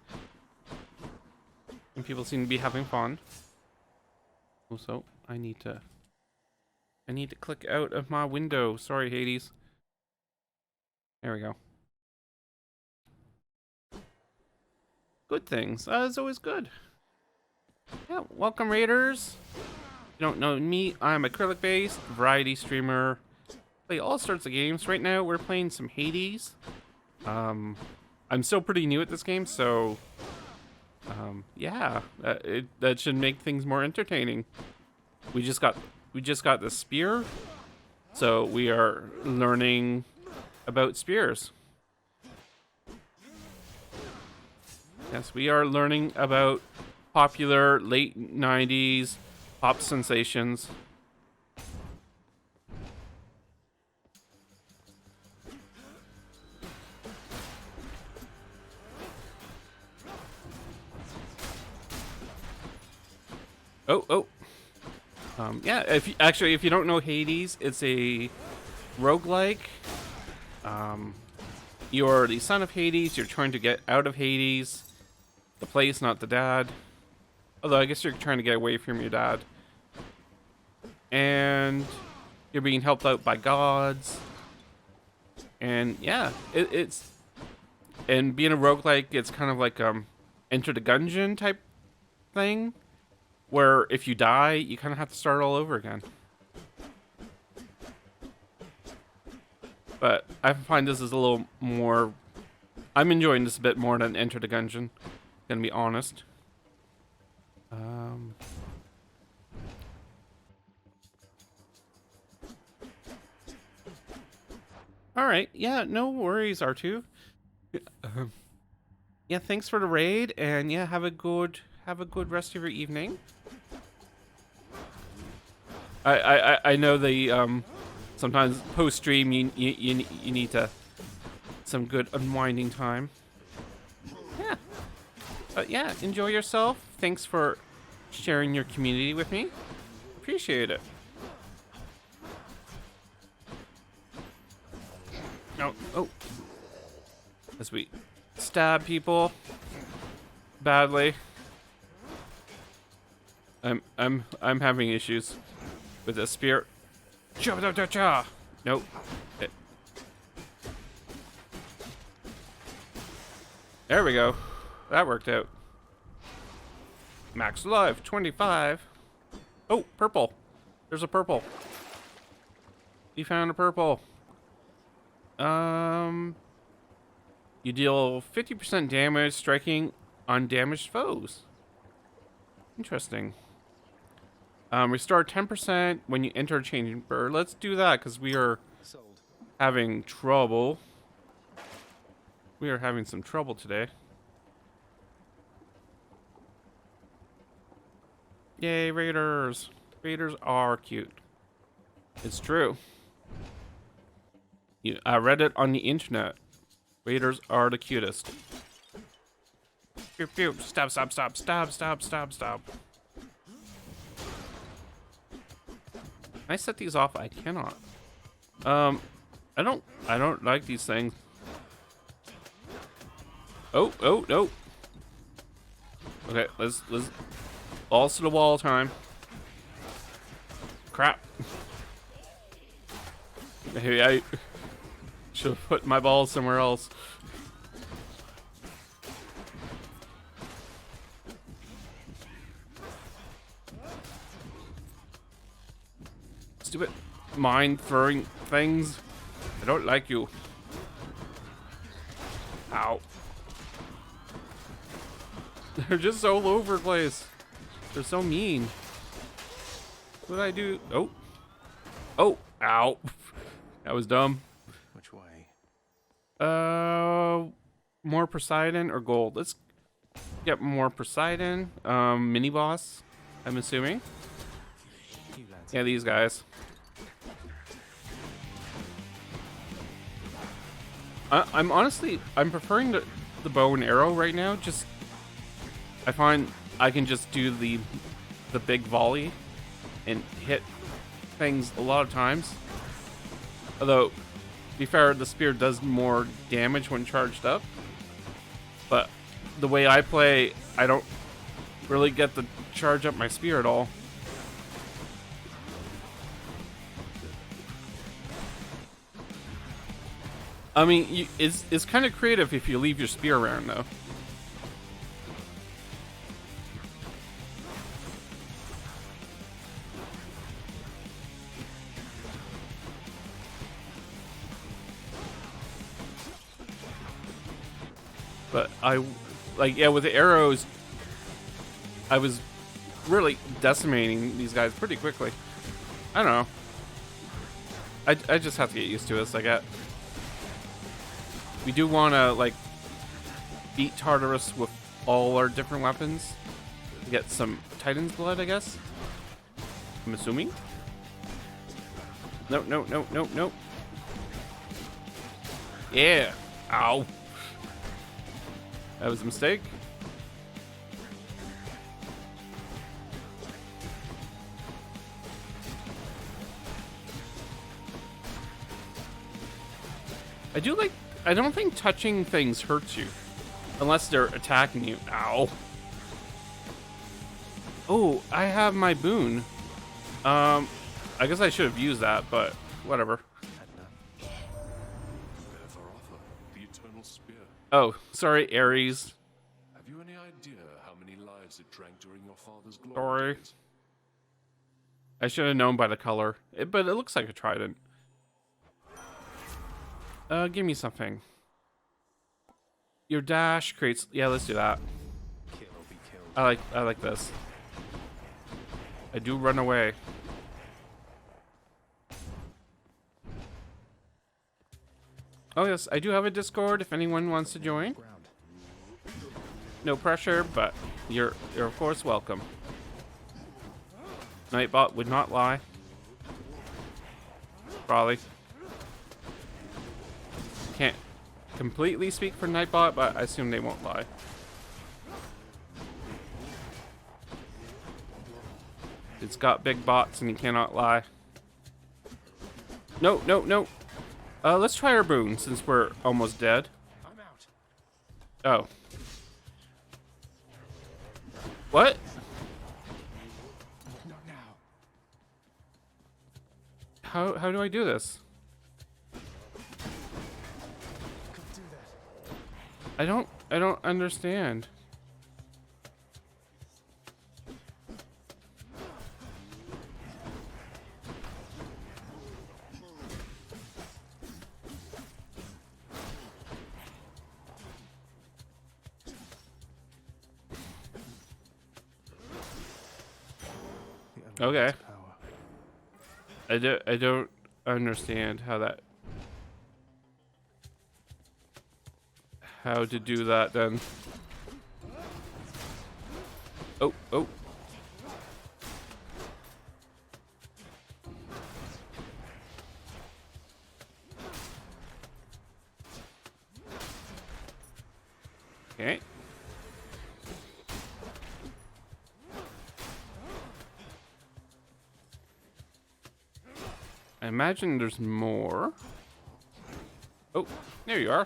and people seem to be having fun. Also, I need to click out of my window. Sorry, Hades. There we go. Good things. It's always good. Yeah, welcome, raiders. If you don't know me, I'm Acrylicbased, variety streamer. Play all sorts of games. Right now, we're playing some Hades. I'm still pretty new at this game, so yeah, that should make things more entertaining. We just got the spear, so we are learning about spears. Yes, we are learning about popular late 90s pop sensations. Oh. Yeah, if you don't know Hades, it's a roguelike. You're the son of Hades. You're trying to get out of Hades, the place, not the dad. Although I guess you're trying to get away from your dad. And you're being helped out by gods. And yeah, it's and being a roguelike, it's kind of like Enter the Gungeon type thing, where if you die, you kind of have to start all over again. But I find this is a little more... I'm enjoying this a bit more than Enter the Gungeon, gonna be honest. Alright, yeah, no worries, R2. Yeah, thanks for the raid, and yeah, have a good rest of your evening. I know the sometimes post stream you need some good unwinding time. Yeah, but yeah, enjoy yourself. Thanks for sharing your community with me. Appreciate it. Oh, as we stab people badly. I'm having issues with the spear. Nope. There we go. That worked out. Max life 25. Oh, purple. There's a purple. You found a purple. You deal 50% damage striking undamaged foes. Interesting. Restore 10% when you enter a chamber. Let's do that because we are having trouble. We are having some trouble today. Yay, raiders. Raiders are cute. It's true. I read it on the internet. Raiders are the cutest. Pew pew. Stop. Can I set these off? I cannot. I don't like these things. Oh, no. Okay, let's balls to the wall time. Crap. Maybe I should have put my balls somewhere else. Stupid mind throwing things. I don't like you. Ow. They're just all over the place. They're so mean. What did I do? Oh. Oh. Ow. That was dumb. Which way? More Poseidon or gold? Let's get more Poseidon. Mini boss, I'm assuming. Yeah, these guys. I'm preferring the bow and arrow right now. Just I find I can just do the big volley and hit things a lot of times. Although, to be fair, the spear does more damage when charged up. But the way I play, I don't really get to charge up my spear at all. I mean, it's kind of creative if you leave your spear around, though. But with the arrows, I was really decimating these guys pretty quickly. I don't know. I just have to get used to this, I get. We do want to, beat Tartarus with all our different weapons. To get some Titan's blood, I guess. I'm assuming. No. Yeah. Ow. That was a mistake. I do like... I don't think touching things hurts you. Unless they're attacking you. Ow. Oh, I have my boon. I guess I should have used that, but whatever. The eternal spear. Oh, sorry, Ares. Have you any idea how many lives it drank during your father's glory Sorry. days? I should have known by the color. But it looks like a trident. Give me something. Your dash creates... Yeah, let's do that. Kill or be killed. I like this. I do run away. Oh yes, I do have a Discord if anyone wants to join. No pressure, but you're of course welcome. Nightbot would not lie. Probably. Can't completely speak for Nightbot, but I assume they won't lie. It's got big bots and he cannot lie. No, no, no. Let's try our boon since we're almost dead. I'm out. Oh. What? Not now. How do I do this? Can't do that. I don't understand. Okay. I don't understand how to do that then. Oh, oh. Okay. I imagine there's more. Oh, there you are.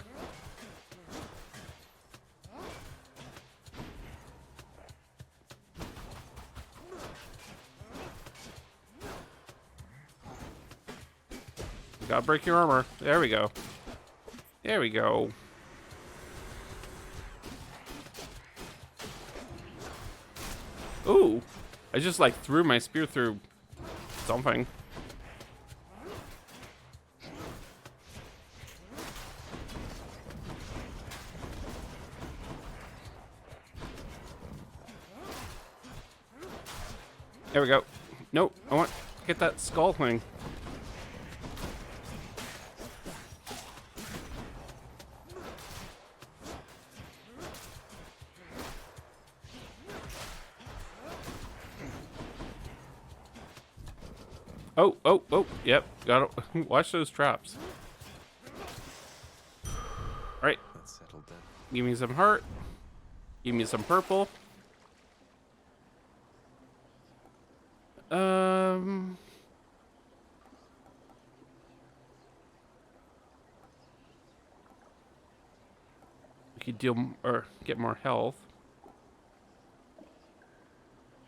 Gotta break your armor. There we go. There we go. Ooh. I just like threw my spear through something. There we go. Nope, I want to get that skull thing. Oh, oh, oh, yep, gotta watch those traps. Alright. That's settled then. Give me some heart. Give me some purple. We could deal or get more health.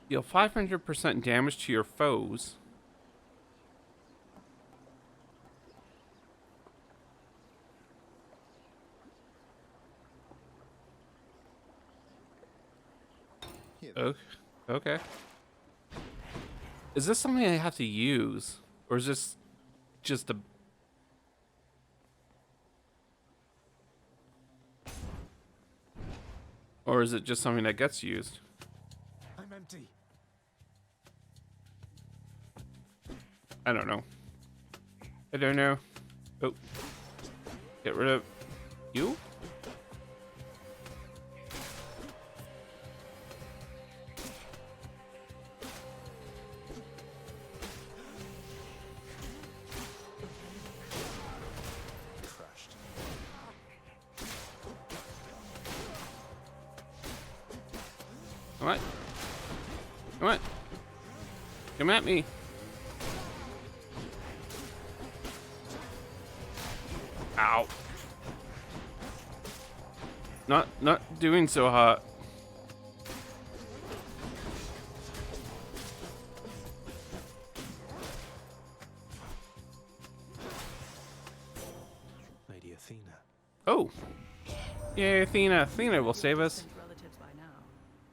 Deal 500% damage to your foes. Okay. Is this something I have to use? Or is this just a... Or is it just something that gets used? I'm empty. I don't know. I don't know. Oh. Get rid of you? Come on. Come on. Come at me. Ow. Not doing so hot. Lady Athena. Oh. Yay, Athena. Athena will save us. Relatives by now.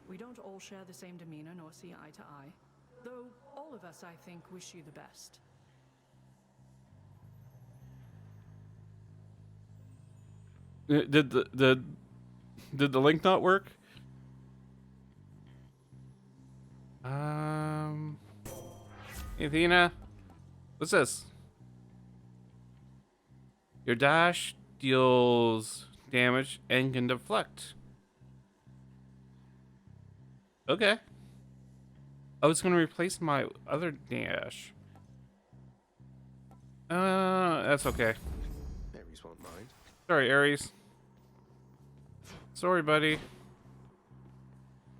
We don't all share the same demeanor nor see eye to eye. Though all of us, I think, wish you the best. Did the link not work? Athena, what's this? Your dash deals damage and can deflect. Okay. I was gonna replace my other dash. That's okay. Ares won't mind. Sorry, Ares. Sorry, buddy.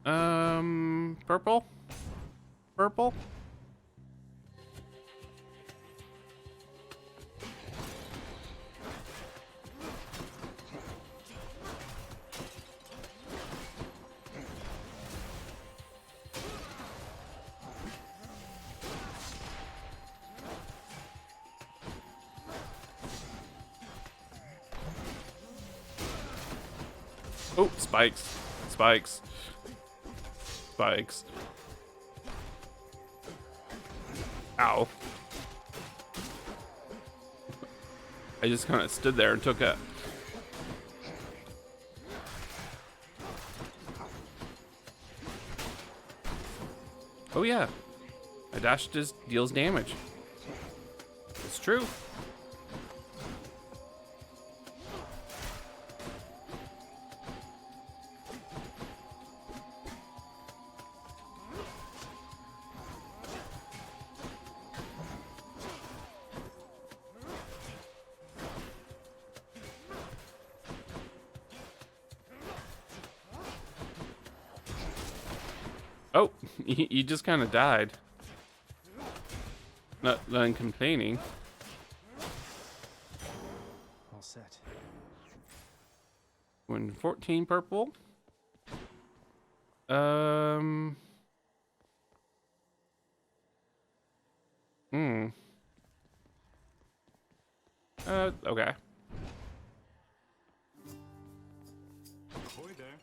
Purple? Purple? Oh, spikes. Spikes. Spikes. Ow. I just kind of stood there and took a... Oh yeah. A dash just deals damage. It's true. Oh, you just kind of died. Not then complaining. All set. When 14 purple. Hmm. Okay. Ahoy there.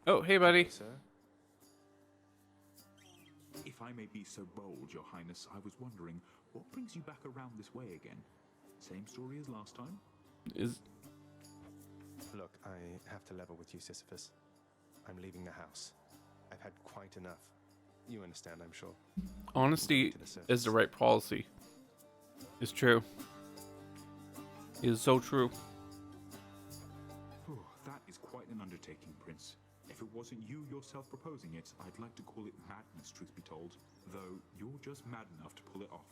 Oh, hey, buddy. Sir? If I may be so bold, Your Highness, I was wondering, what brings you back around this way again? Same story as last time? Look, I have to level with you, Sisyphus. I'm leaving the house. I've had quite enough. You understand, I'm sure. Honesty is the right policy. It's true. It is so true. That is quite an undertaking, Prince. If it wasn't you yourself proposing it, I'd like to call it madness, truth be told. Though you're just mad enough to pull it off.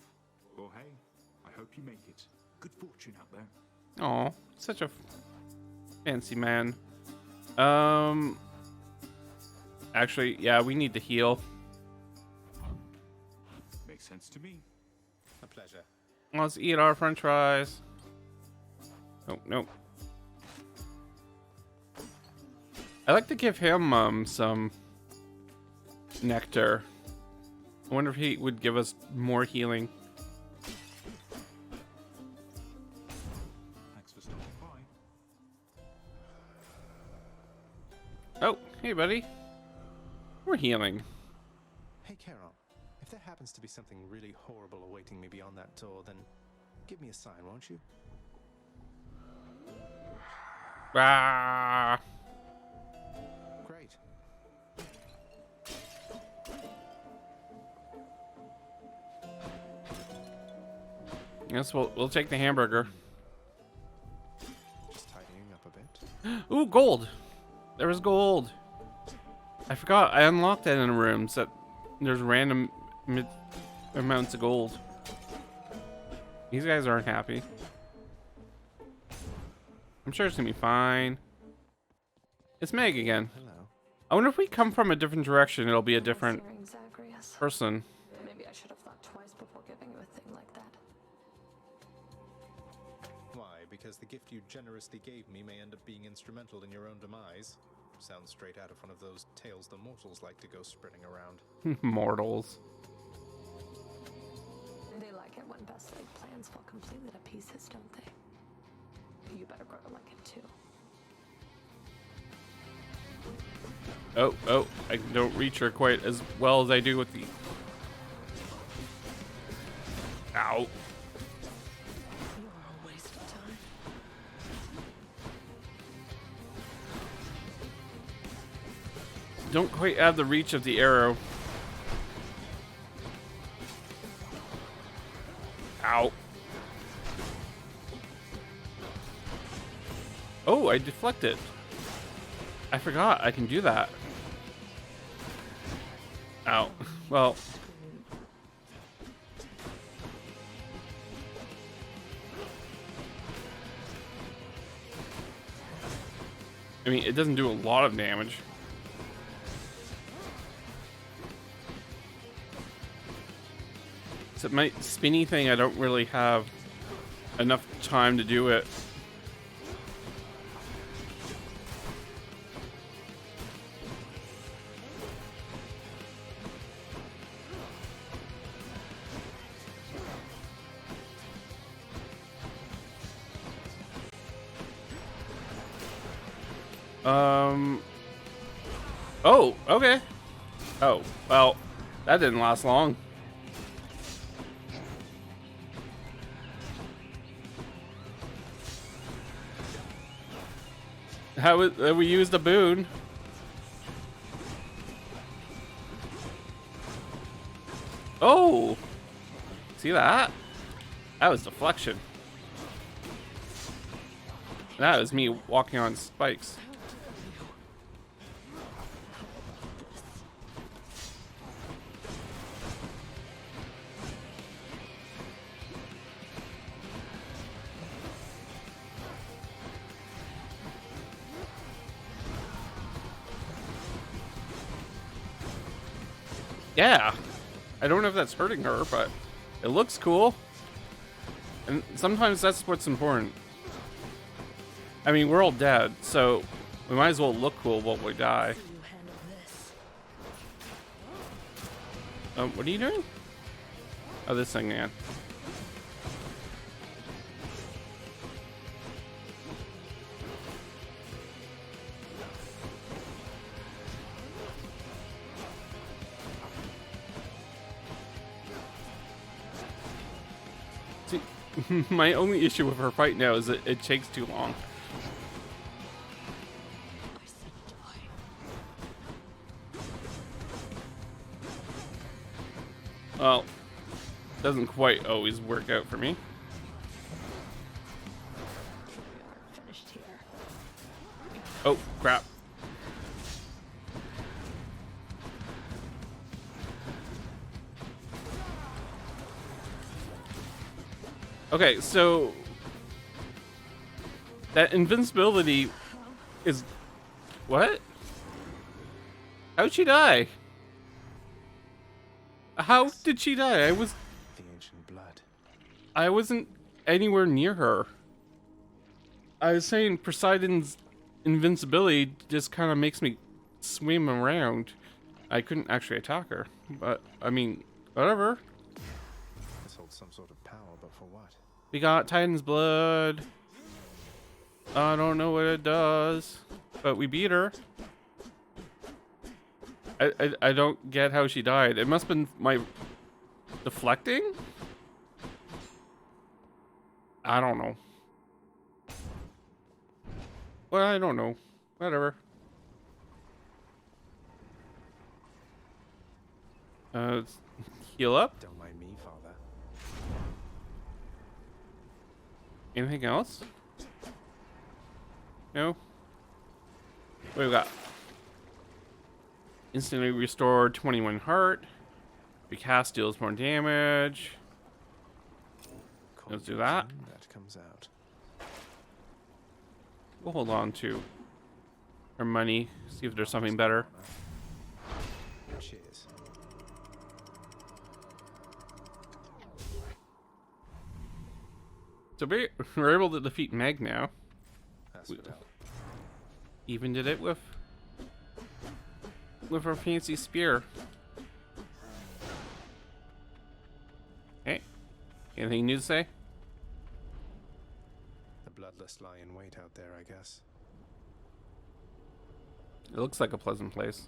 Well, hey, I hope you make it. Good fortune out there. Oh, such a fancy man. Actually, yeah, we need to heal. Makes sense to me. A pleasure. Let's eat our french fries. Oh, no. I like to give him some nectar. I wonder if he would give us more healing. Thanks for stopping by. Oh, hey, buddy. We're healing. Hey, Carol. If there happens to be something really horrible awaiting me beyond that door, then give me a sign, won't you? Ah. Great. Yes, we'll take the hamburger. Just tidying up a bit. Ooh, gold. There was gold. I forgot. I unlocked that in rooms that there's random amounts of gold. These guys aren't happy. I'm sure it's gonna be fine. It's Meg again. Hello. I wonder if we come from a different direction, it'll be a different Zagreus. person. Maybe I should have thought twice before giving you a thing like that. Why? because the gift you generously gave me may end up being instrumental in your own demise. Sounds straight out of one of those tales the mortals like to go spreading around. Mortals. They like it when best laid plans fall completely to pieces, don't they? You better grow to like it too. Oh, I don't reach her quite as well as I do with the... Ow. You're a waste of time. Don't quite have the reach of the arrow. Ow. Oh, I deflected. I forgot I can do that. Ow. Well. I mean, it doesn't do a lot of damage. Except my spinny thing, I don't really have enough time to do it. Oh, okay. Oh, well, that didn't last long. How we used a boon. Oh, see that? That was deflection. That was me walking on spikes. Yeah, I don't know if that's hurting her, but it looks cool. And sometimes that's what's important. I mean, we're all dead, so we might as well look cool while we die. What are you doing? Oh, this thing, man. See, my only issue with her fight now is that it takes too long. Well, doesn't quite always work out for me. Oh, crap. Okay, so that invincibility is... What? How'd she die? How did she die? The ancient blood. I wasn't anywhere near her. I was saying Poseidon's invincibility just kind of makes me swim around. I couldn't actually attack her, but I mean, whatever. This holds some sort of power, but for what? We got Titan's blood. I don't know what it does, but we beat her. I don't get how she died. It must have been my deflecting? I don't know. Well, I don't know. Whatever. Let's heal up. Don't mind me, Father. Anything else? No? What do we got? Instantly restore 21 heart. Recast deals more damage. Let's do that. That comes out. We'll hold on to our money. See if there's something better. Cheers. So we're able to defeat Meg now. Asphodel. Even did it with our fancy spear. Hey, anything new to say? The bloodless lie in wait out there, I guess. It looks like a pleasant place.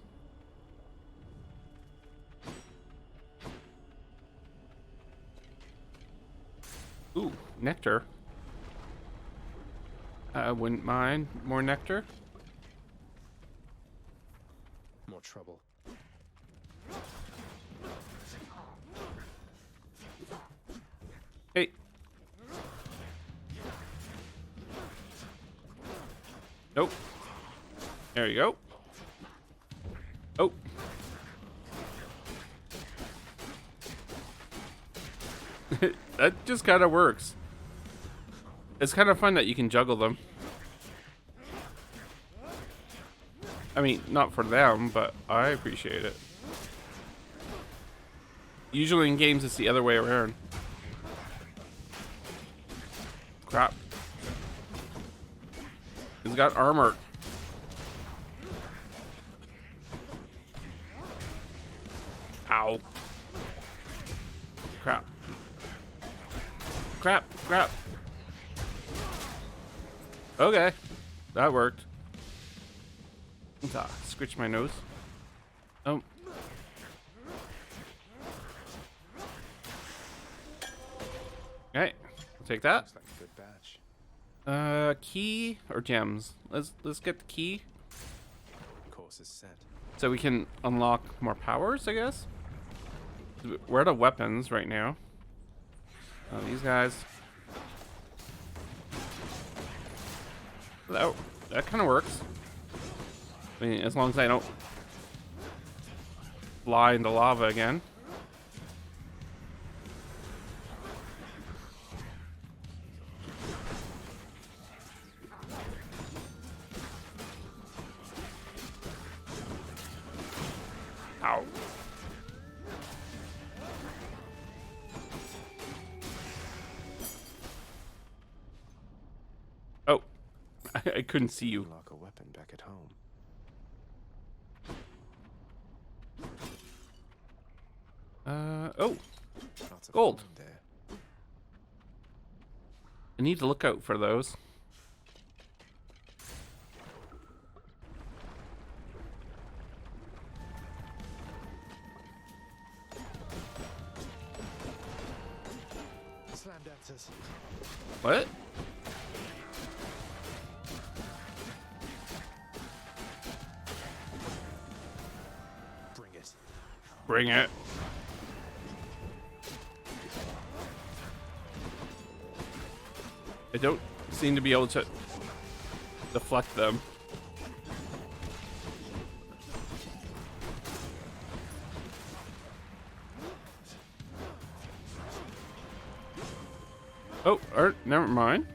Ooh, nectar. I wouldn't mind more nectar. More trouble. Hey. Nope. There you go. Oh. That just kind of works. It's kind of fun that you can juggle them. I mean, not for them, but I appreciate it. Usually in games, it's the other way around. Crap. He's got armor. Ow. Crap. Crap, crap. Okay. That worked. Scratch my nose. Oh. Okay. I'll take that. Looks like a good batch. Key or gems? Let's get the key. Course is set. So we can unlock more powers, I guess? We're out of weapons right now. Oh, these guys. That kind of works. I mean, as long as I don't fly into lava again. Ow. Oh, I couldn't see you. Unlock a weapon back at home. Oh, Lots of gold. coin there. I need to look out for those. Slam dancers. What? Bring it. Bring it. I don't seem to be able to deflect them. Oh, never mind.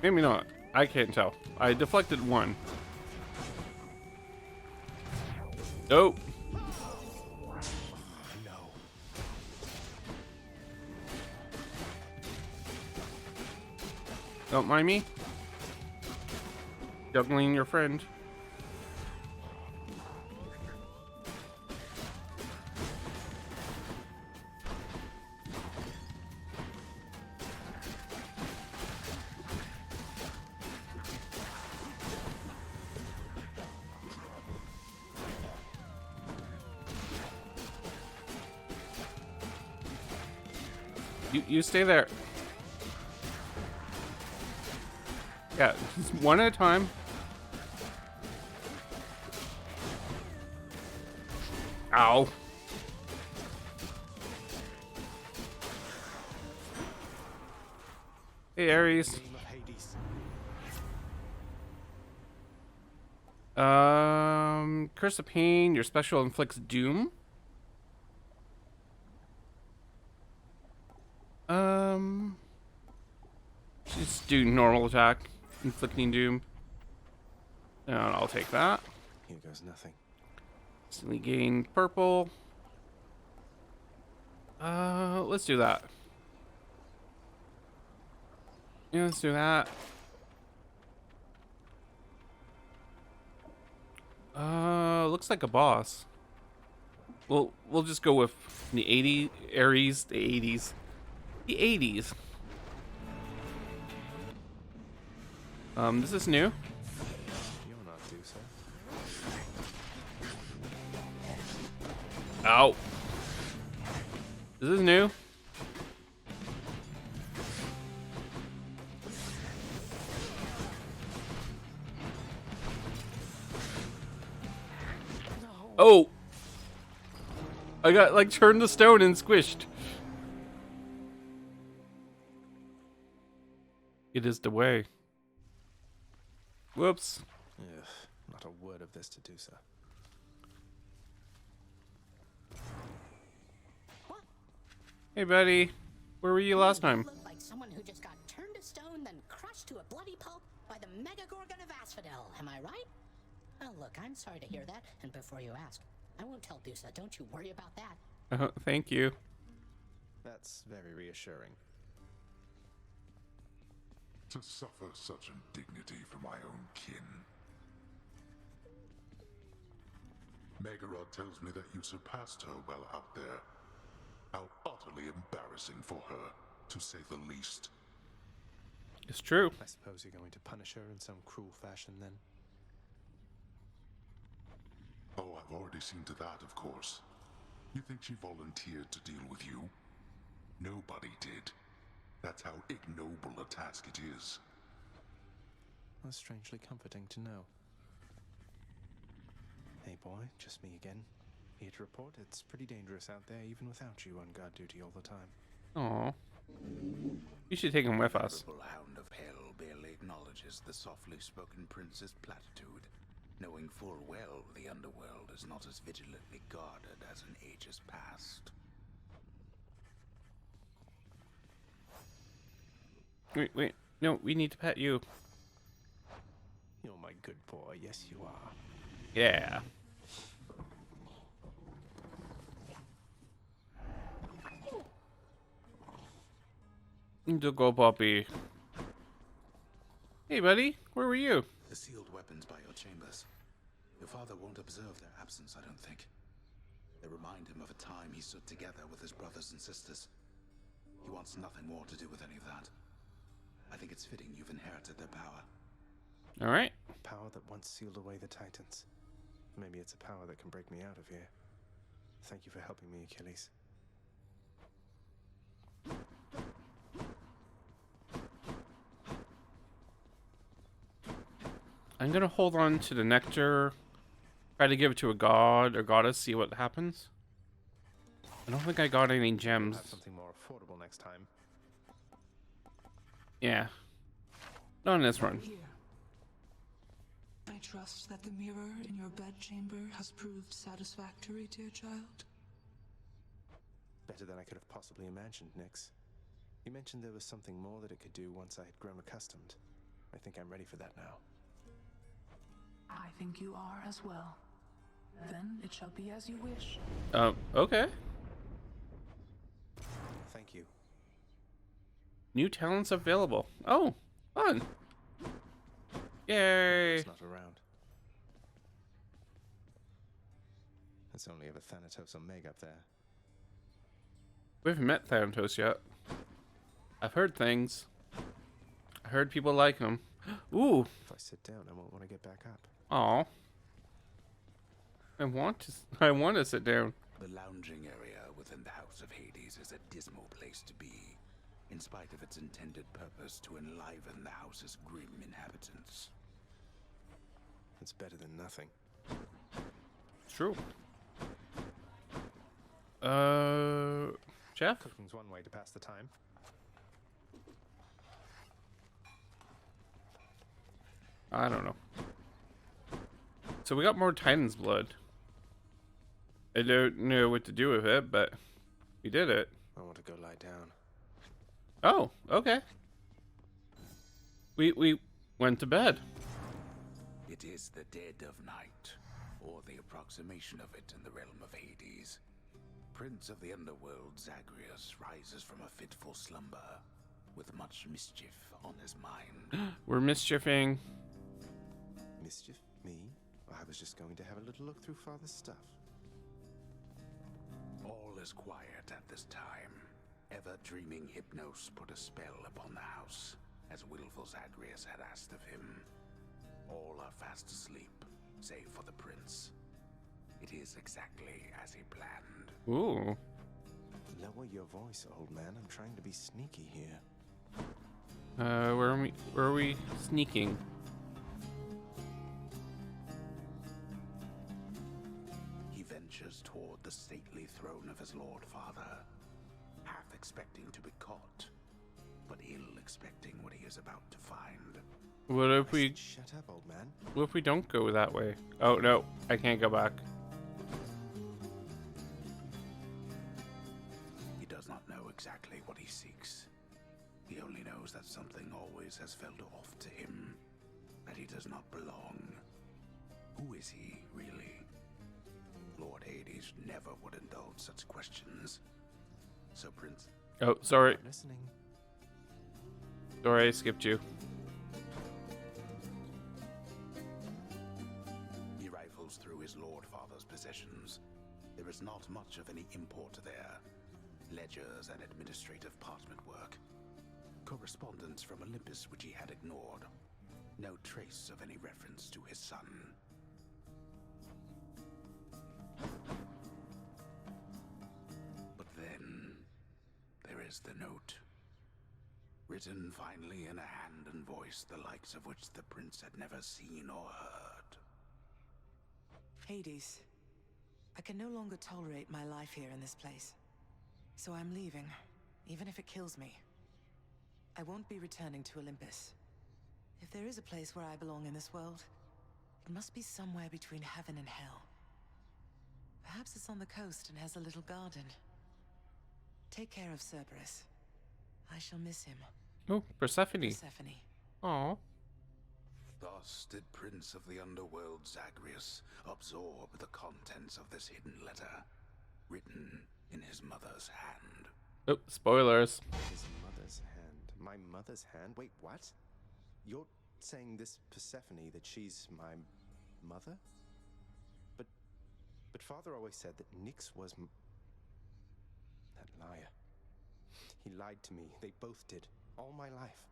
Maybe not. I can't tell. I deflected one. Oh. Don't mind me. Juggling your friend. You stay there. Yeah, just one at a time. Ow. Hey, Ares. Curse of Pain, your special inflicts doom. Just do normal attack, inflicting doom. And I'll take that. Here goes nothing. Instantly gain purple. Let's do that. Yeah, let's do that. Looks like a boss. We'll just go with the 80s, Ares, the 80s. The 80s. This is new. You're not due, sir. Ow. This is new. Oh! I got like turned to stone and squished. It is the way. Whoops. Ugh, not a word of this to do, sir. Hey, buddy. Where were you last time? You look like someone who just got turned to stone, then crushed to a bloody pulp by the Megagorgon of Asphodel. Am I right? Oh, look, I'm sorry to hear that. And before you ask, I won't tell Dusa. Don't you worry about that. Thank you. That's very reassuring. To suffer such indignity from my own kin. Megarod tells me that you surpassed her well out there. How utterly embarrassing for her, to say the least. It's true. I suppose you're going to punish her in some cruel fashion then? Oh, I've already seen to that, of course. You think she volunteered to deal with you? Nobody did. That's how ignoble a task it is. That's strangely comforting to know. Hey boy, just me again. Here to report, it's pretty dangerous out there even without you on guard duty all the time. Aw. You should take him with us. The hound of hell barely acknowledges the softly spoken prince's platitude, knowing full well the underworld is not as vigilantly guarded as in ages past. Wait. No, we need to pet you. You're my good boy, yes you are. Yeah. To go, puppy. Hey, buddy. Where were you? The sealed weapons by your chambers. Your father won't observe their absence, I don't think. They remind him of a time he stood together with his brothers and sisters. He wants nothing more to do with any of that. I think it's fitting you've inherited their power. All right. Power that once sealed away the Titans. Maybe it's a power that can break me out of here. Thank you for helping me, Achilles. I'm gonna hold on to the nectar. Try to give it to a god or goddess, see what happens. I don't think I got any gems. We'll have something more affordable next time. Yeah. Not in this run. Here. I trust that the mirror in your bedchamber has proved satisfactory, dear child. Better than I could have possibly imagined, Nyx. You mentioned there was something more that it could do once I had grown accustomed. I think I'm ready for that now. I think you are as well. Then it shall be as you wish. Okay. Thank you. New talents available. Oh, fun. Yay. It's not around. It's only ever Thanatos or Meg up there. We haven't met Thanatos yet. I've heard things. I heard people like him. Ooh. If I sit down, I won't want to get back up. Aw. I want to sit down. The lounging area within the House of Hades is a dismal place to be, in spite of its intended purpose to enliven the house's grim inhabitants. It's better than nothing. It's true. Jeff? Cooking's one way to pass the time. I don't know. So we got more Titan's blood. I don't know what to do with it, but we did it. I want to go lie down. Oh, okay. We went to bed. It is the dead of night, or the approximation of it in the realm of Hades. Prince of the Underworld, Zagreus, rises from a fitful slumber, with much mischief on his mind. We're mischiefing. Mischief? Me? I was just going to have a little look through Father's stuff. All is quiet at this time. Ever-dreaming Hypnos put a spell upon the house, as willful Zagreus had asked of him. All are fast asleep, save for the prince. It is exactly as he planned. Ooh. Lower your voice, old man. I'm trying to be sneaky here. Where are we sneaking? He ventures toward the stately throne of his lord father, half expecting to be caught, but ill expecting what he is about to find. What if we... Shut up, old man. What if we don't go that way? Oh, no. I can't go back. He does not know exactly what he seeks. He only knows that something always has felt off to him, that he does not belong. Who is he, really? Lord Hades never would indulge such questions. So, Prince... Oh, sorry. I'm listening. Sorry, I skipped you. He rifles through his lord father's possessions. There is not much of any import there. Ledgers and administrative parchment work. Correspondence from Olympus which he had ignored. No trace of any reference to his son. But then, there is the note. Written finally in a hand and voice the likes of which the prince had never seen or heard. Hades, I can no longer tolerate my life here in this place. So I'm leaving, even if it kills me. I won't be returning to Olympus. If there is a place where I belong in this world, it must be somewhere between heaven and hell. Perhaps it's on the coast and has a little garden. Take care of Cerberus. I shall miss him. Oh, Persephone. Persephone. Aw. Thus did Prince of the Underworld Zagreus absorb the contents of this hidden letter, written in his mother's hand. Oh, spoilers. His mother's hand. My mother's hand? Wait, what? You're saying this Persephone, that she's my mother? But Father always said that Nyx was that liar. He lied to me. They both did. All my life.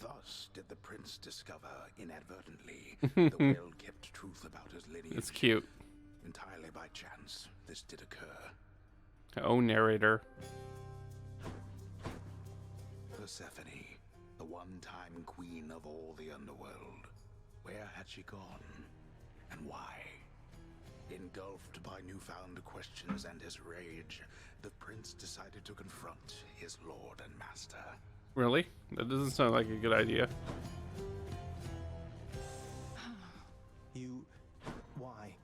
Thus did the prince discover, inadvertently, the well-kept truth about his lineage. It's cute. Entirely by chance, this did occur. Oh, narrator. Persephone, the one-time queen of all the underworld. Where had she gone? And why? Engulfed by newfound questions and his rage, the prince decided to confront his lord and master. Really? That doesn't sound like a good idea. You... why?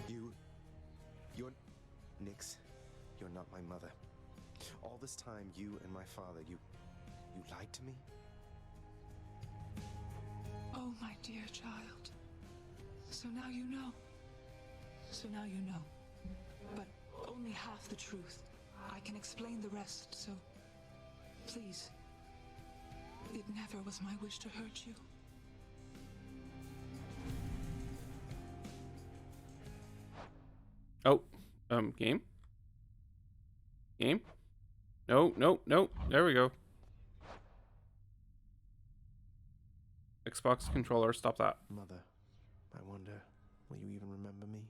You're... Nyx, you're not my mother. All this time, you and my father, you lied to me? Oh, my dear child. So now you know. So now you know. But only half the truth. I can explain the rest, so... Please. It never was my wish to hurt you. Oh, game? Game? No, no, no. There we go. Xbox controller, stop that. Mother, I wonder, will you even remember me?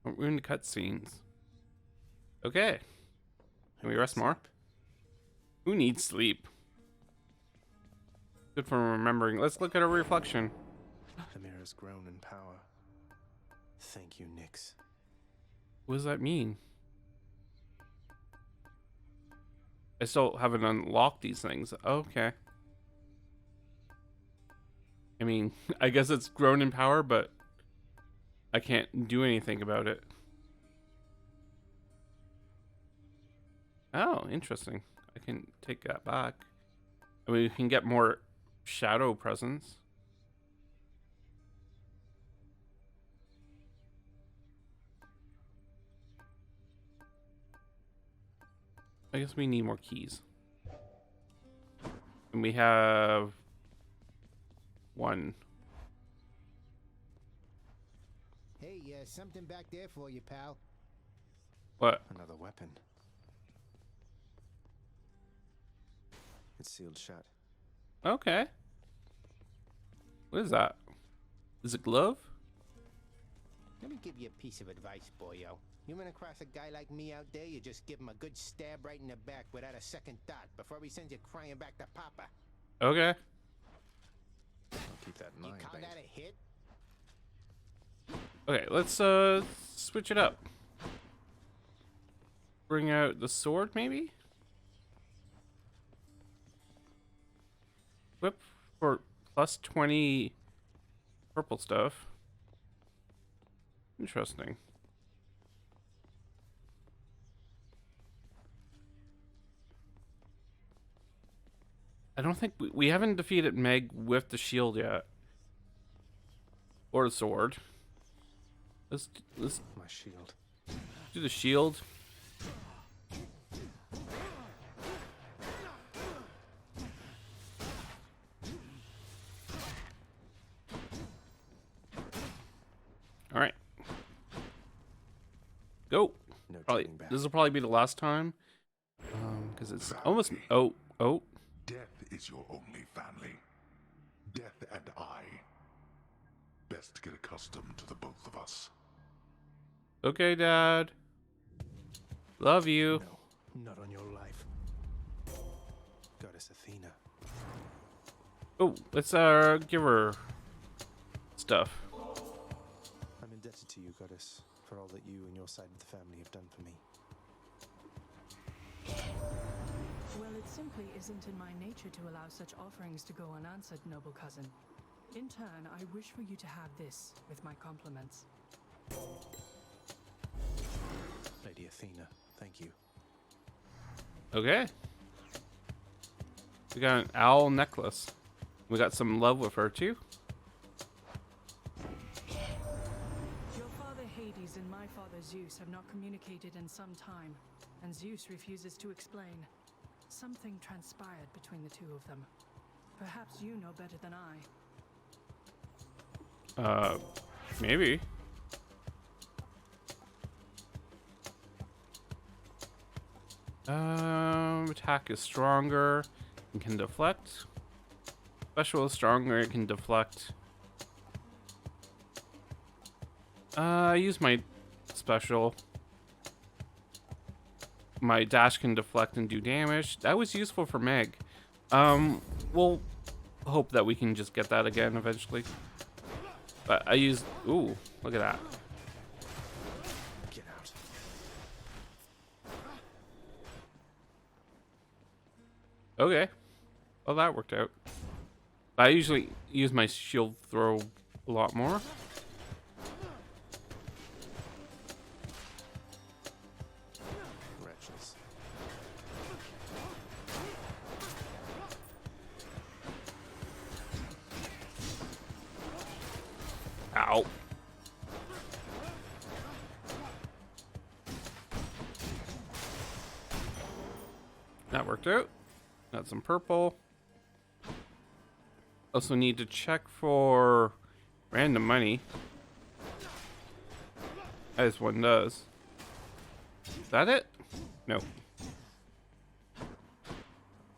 We're in the cutscenes. Okay. Can we rest more? Who needs sleep? Good for remembering. Let's look at a reflection. The mirror's grown in power. Thank you, Nyx. What does that mean? I still haven't unlocked these things. Okay. I mean, I guess it's grown in power, but I can't do anything about it. Oh, interesting. I can take that back. I mean, we can get more shadow presence. I guess we need more keys. And we have one. Hey, something back there for you, pal. What? Another weapon. It's sealed shut. Okay. What is that? Is it glove? Let me give you a piece of advice, boyo. You run across a guy like me out there, you just give him a good stab right in the back without a second thought before he sends you crying back to Papa. Okay. I'll keep that in mind. You call that a hit? Okay, let's switch it up. Bring out the sword, maybe? Whip for plus 20 purple stuff. Interesting. I don't think we haven't defeated Meg with the shield yet. Or the sword. Let's my shield. Do the shield. All right. Go. No probably turning back. this will probably be the last time. Because it's almost oh. Death is your only family. Death and I. Best get accustomed to the both of us. Okay, Dad. Love you. No, not on your life. Goddess Athena. Oh, let's give her stuff. I'm indebted to you, Goddess, for all that you and your side of the family have done for me. Well, it simply isn't in my nature to allow such offerings to go unanswered, noble cousin. In turn, I wish for you to have this with my compliments. Lady Athena, thank you. Okay. We got an owl necklace. We got some love with her too. Your father Hades and my father Zeus have not communicated in some time, and Zeus refuses to explain. Something transpired between the two of them. Perhaps you know better than I. Maybe. Attack is stronger and can deflect. Special is stronger, it can deflect. I use my special. My dash can deflect and do damage. That was useful for Meg. We'll hope that we can just get that again eventually. But I used... Ooh, look at that. Get out. Okay. Well, that worked out. I usually use my shield throw a lot more. Wretches. Ow. That worked out. Got some purple. Also need to check for random money. As one does. Is that it? No.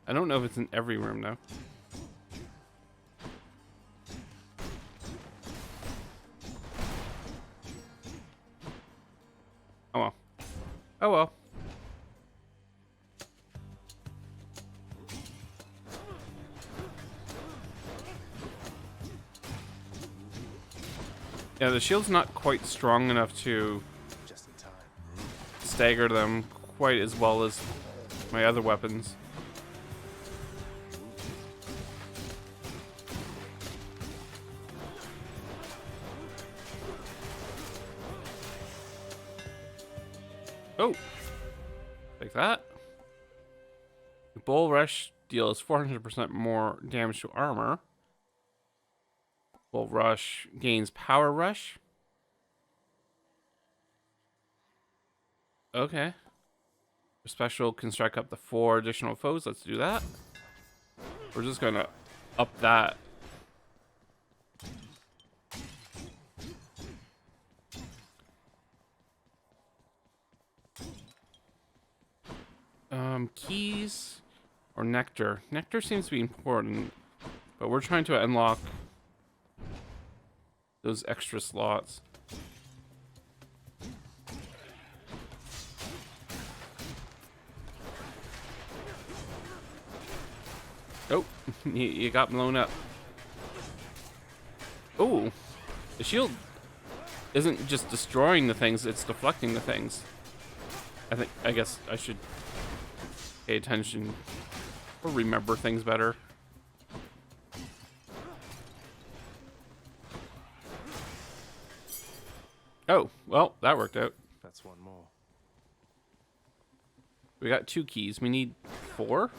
I don't know if it's in every room though. Oh well. Oh well. Yeah, the shield's not quite strong enough to Just in time. stagger them quite as well as my other weapons. Oh, like that. The Bull Rush deals 400% more damage to armor. Bull Rush gains Power Rush. Okay. Special can strike up to 4 additional foes. Let's do that. We're just gonna up that. Keys or nectar. Nectar seems to be important, but we're trying to unlock those extra slots. Oh, you got blown up. Oh, the shield isn't just destroying the things, it's deflecting the things. I guess I should pay attention or remember things better. Oh, well, that worked out. That's one more. We got 2 keys. We need 4?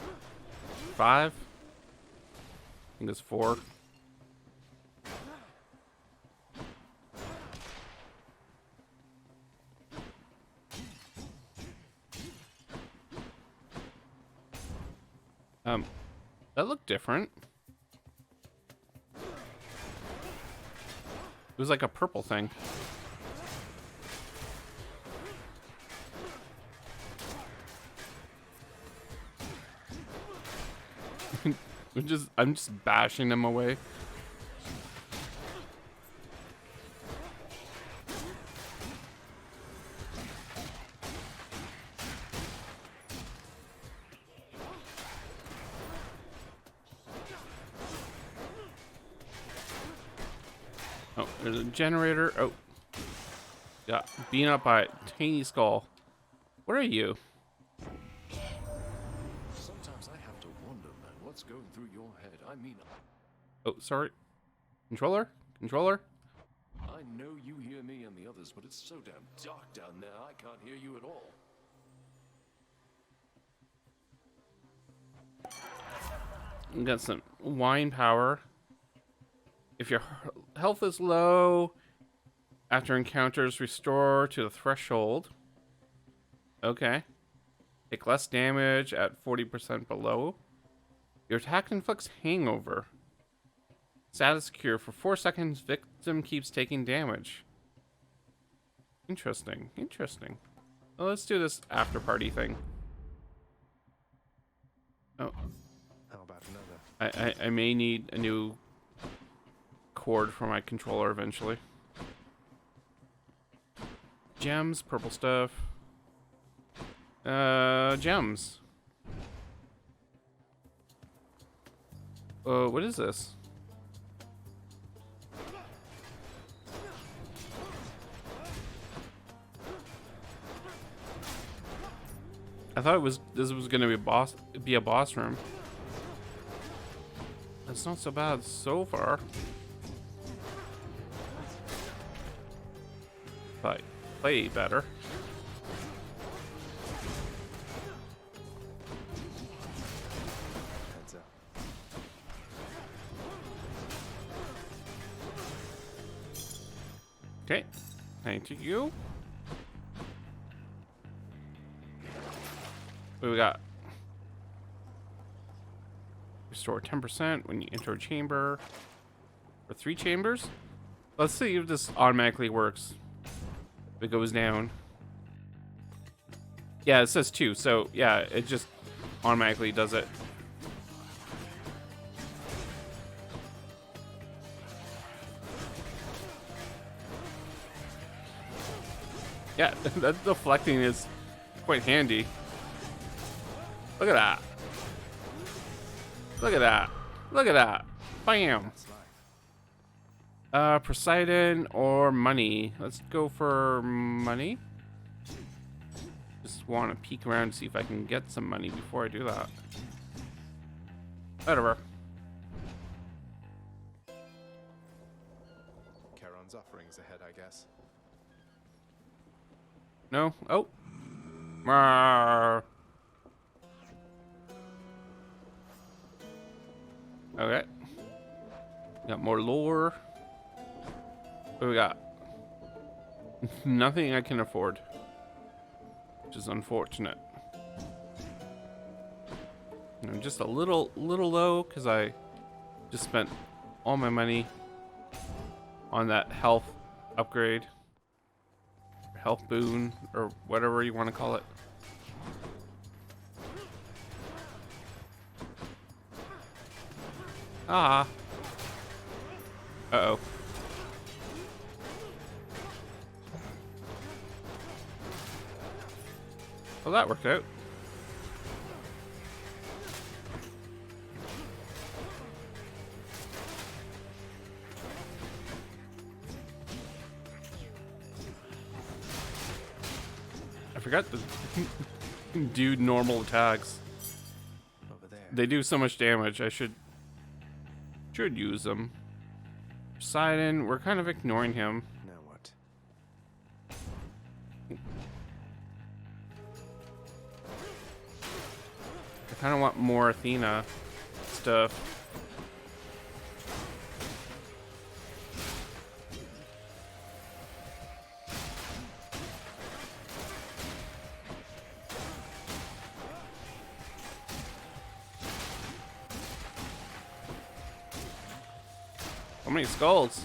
5? I think it's 4. That looked different. It was like a purple thing. I'm just bashing them away. Oh, there's a generator. Oh, yeah, being up by a tiny skull. What are you? Sometimes I have to wonder, man, what's going through your head. I mean, Oh, sorry. Controller? Controller? I know you hear me and the others, but it's so damn dark down there, I can't hear you at all. We got some wine power. If your health is low after encounters, restore to the threshold. Okay. Take less damage at 40% below. Your attack inflicts hangover. Status cure. For 4 seconds, victim keeps taking damage. Interesting. Interesting. Well, let's do this after party thing. Oh. How about another? I may need a new cord for my controller eventually. Gems, purple stuff. Gems. What is this? I thought this was gonna be a boss room. That's not so bad so far. But play better. Heads up. Okay, thank you. What we got? Restore 10% when you enter a chamber. For 3 chambers? Let's see if this automatically works. If it goes down. Yeah, it says 2, so yeah, it just automatically does it. Yeah, that deflecting is quite handy. Look at that. Look at that. Look at that. Bam. Poseidon or money. Let's go for money. Just want to peek around to see if I can get some money before I do that. Whatever. Charon's offerings ahead, I guess. No? Oh. Rawr. Okay. Got more lore. What do we got? Nothing I can afford. Which is unfortunate. I'm just a little low because I just spent all my money on that health upgrade, health boon, or whatever you want to call it. Ah. Uh-oh. Well, that worked out. I forgot to do normal attacks. Over there. They do so much damage. I should use them. Poseidon, we're kind of ignoring him. Now what? I kind of want more Athena stuff. How many skulls?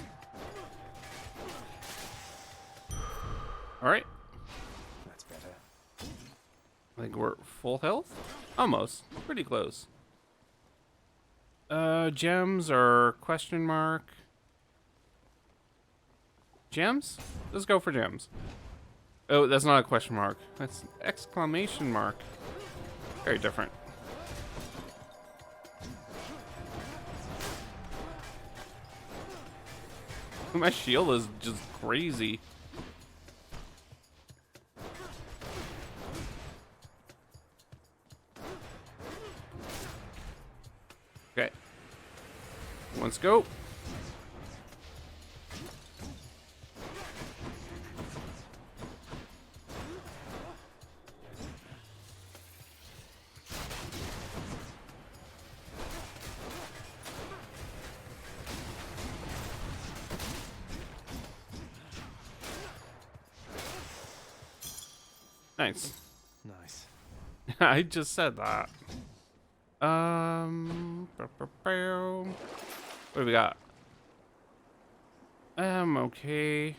All right. That's better. I think we're full health? Almost. Pretty close. Gems or question mark? Gems? Let's go for gems. Oh, that's not a question mark. That's an exclamation mark. Very different. My shield is just crazy. Okay. Let's go. Nice. Nice. I just said that. What do we got? Okay.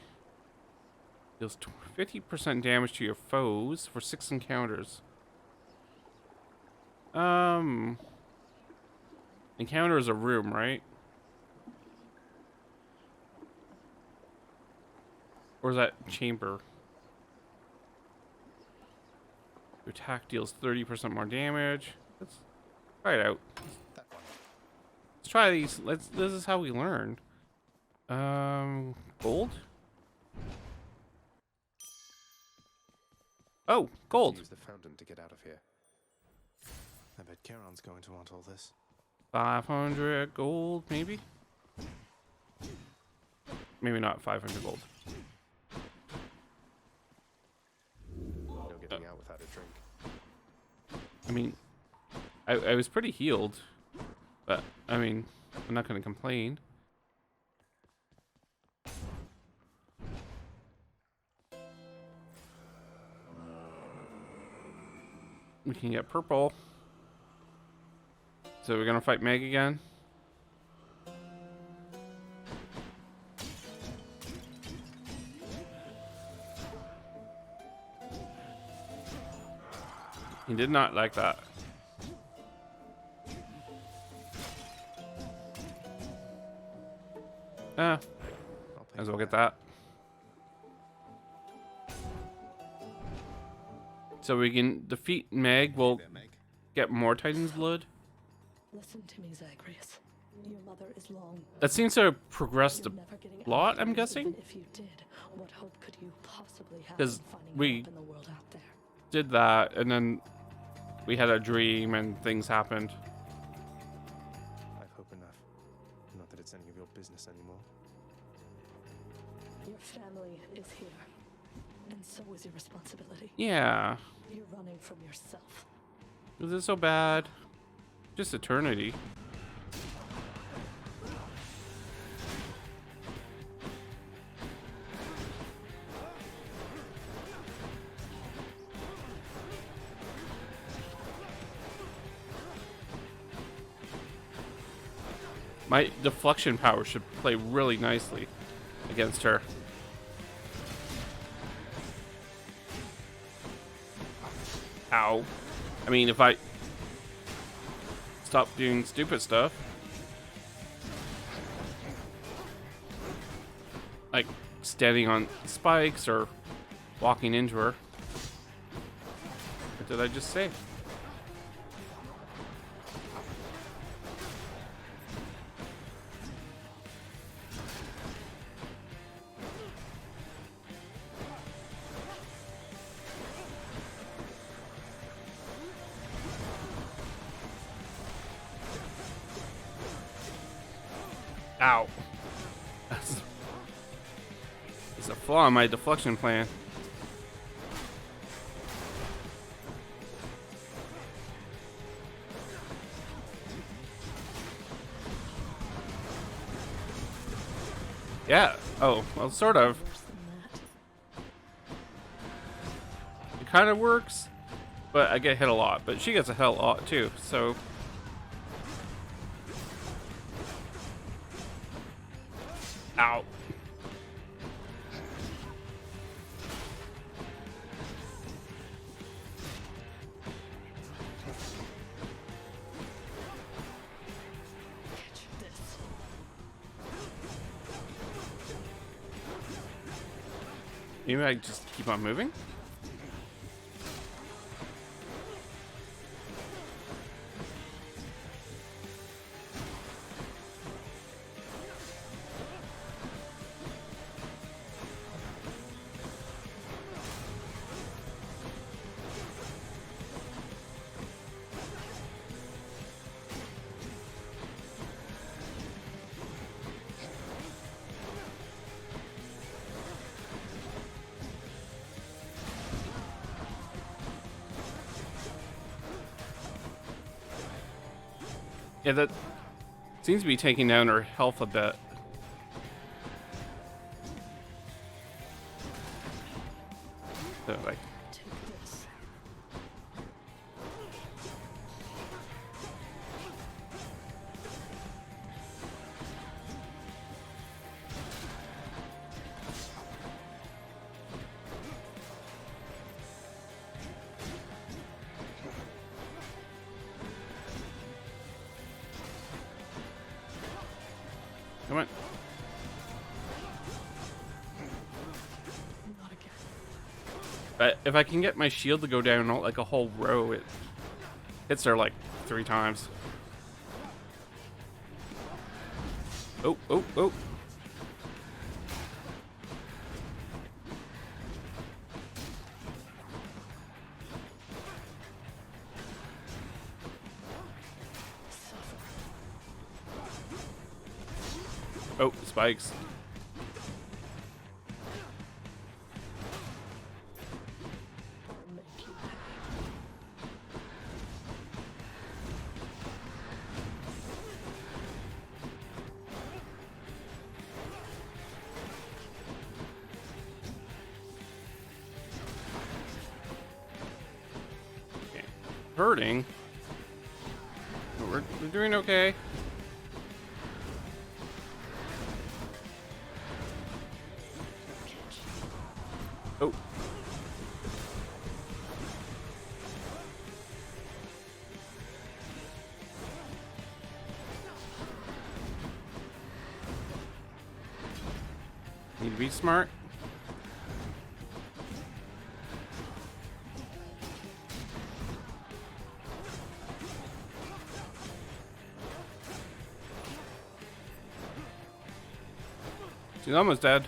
Deals 50% damage to your foes for 6 encounters. Encounter is a room, right? Or is that chamber? Your attack deals 30% more damage. Let's try it out. Let's try these. This is how we learn. Gold? Oh, gold. Use the fountain to get out of here. I bet Charon's going to want all this. 500 gold, maybe? Maybe not 500 gold. No getting out without a drink. I mean, I was pretty healed, but I mean, I'm not going to complain. We can get purple. So we're going to fight Meg again. He did not like that. Might as well get that. So we can defeat Meg. We'll get more Titan's blood. Listen to me, Zagreus. Your mother is long. That seems to have progressed a lot, I'm guessing. Even if you did, what hope could you possibly have Because in finding we help in the world out there? did that, and then we had a dream, and things happened. I've hope enough. Not that it's any of your business anymore. Your family is here, and so is your responsibility. Yeah. You're running from yourself. Is it so bad? Just eternity. My deflection power should play really nicely against her. Ow. I mean, if I stop doing stupid stuff, like standing on spikes or walking into her. What did I just say? Ow. There's a flaw in my deflection plan. Yeah. Oh, well, sort of. It kind of works, but I get hit a lot. But she gets a hit a lot too, so... Ow. Maybe I just keep on moving? Yeah, that seems to be taking down her health a bit. So, like... Come on. But if I can get my shield to go down like a whole row, it hits her like 3 times. Oh, oh, oh. Oh, spikes. Okay. Hurting. But we're doing okay. Oh. Need to be smart. She's almost dead.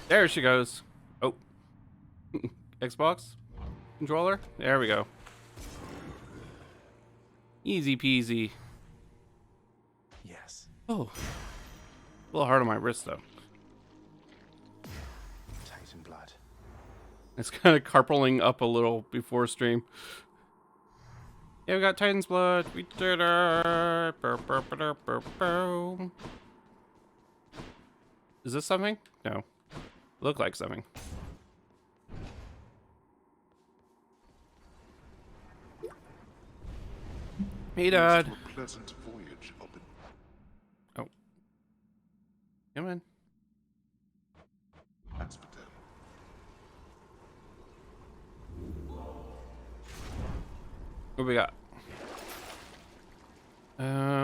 There she goes. Oh. Xbox controller? There we go. Easy peasy. Yes. Oh. A little hard on my wrist, though. Titan blood. It's kind of carpling up a little before stream. Yeah, we got Titan's blood. We did it. Is this something? No. Look like something. Hey, Dad. To a pleasant voyage up in Oh. Come on. Asphodel. What we got?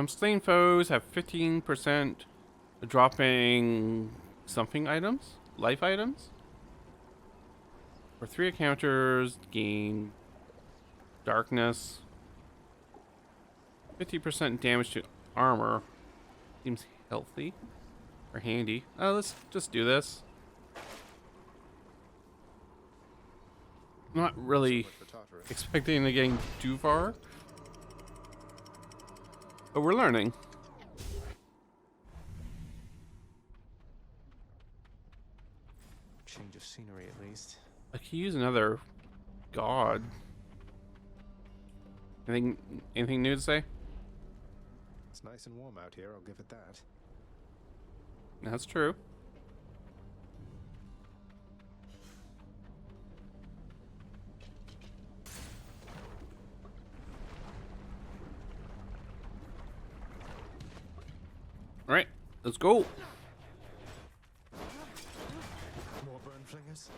Slain foes have 15% dropping something items, life items. For 3 encounters, gain darkness. 50% damage to armor. Seems healthy or handy. Oh, let's just do this. Not really expecting to getting too far, but we're learning. Change of scenery, at least. I could use another god. Anything new to say? It's nice and warm out here, I'll give it that. That's true. All right, let's go. More burn flingers?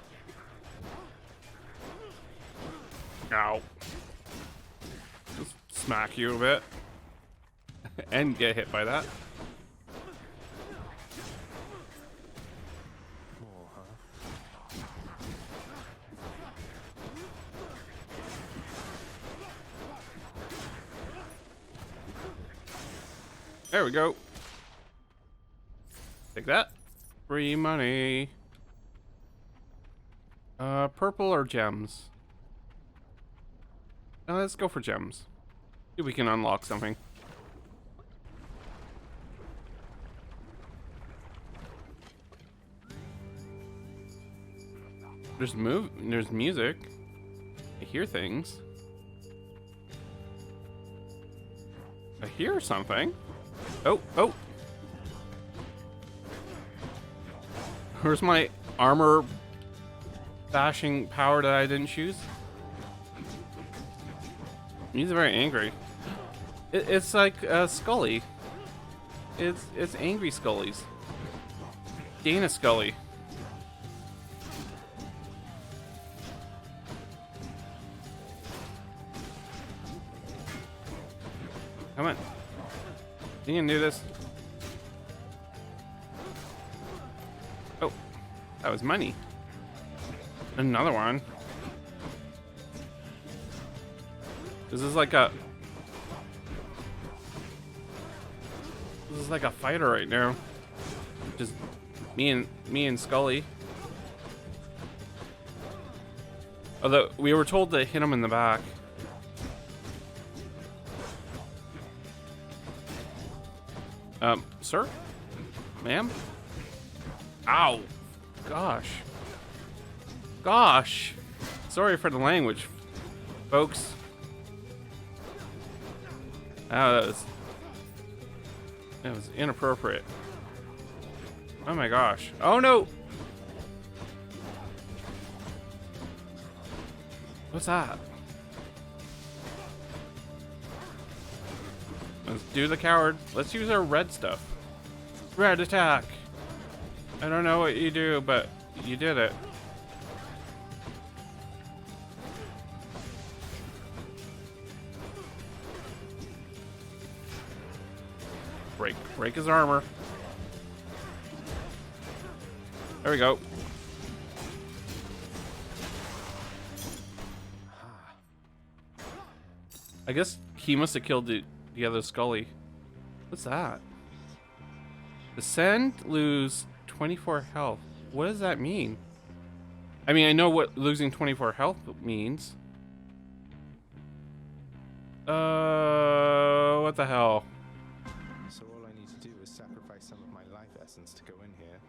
Ow. Just smack you a bit. And get hit by that. More, huh? There we go. Take that. Free money. Purple or gems? Let's go for gems. See if we can unlock something. There's music. I hear things. I hear something. Oh. Where's my armor bashing power that I didn't choose? He's very angry. It's like Scully. It's angry Scullies. Dana Scully. Come on. You can do this. Oh, that was money. Another one. This is like a fighter right now. Just me and Scully. Although we were told to hit him in the back. Sir? Ma'am? Ow. Gosh. Sorry for the language, folks. That was inappropriate. Oh my gosh. Oh no! What's that? Let's do the coward. Let's use our red stuff. Red attack. I don't know what you do, but you did it. Break his armor. There we go. I guess he must have killed the other Scully. What's that? Descend, lose 24 health. What does that mean? I mean, I know what losing 24 health means. What the hell? So all I need to do is sacrifice some of my life essence to go in here.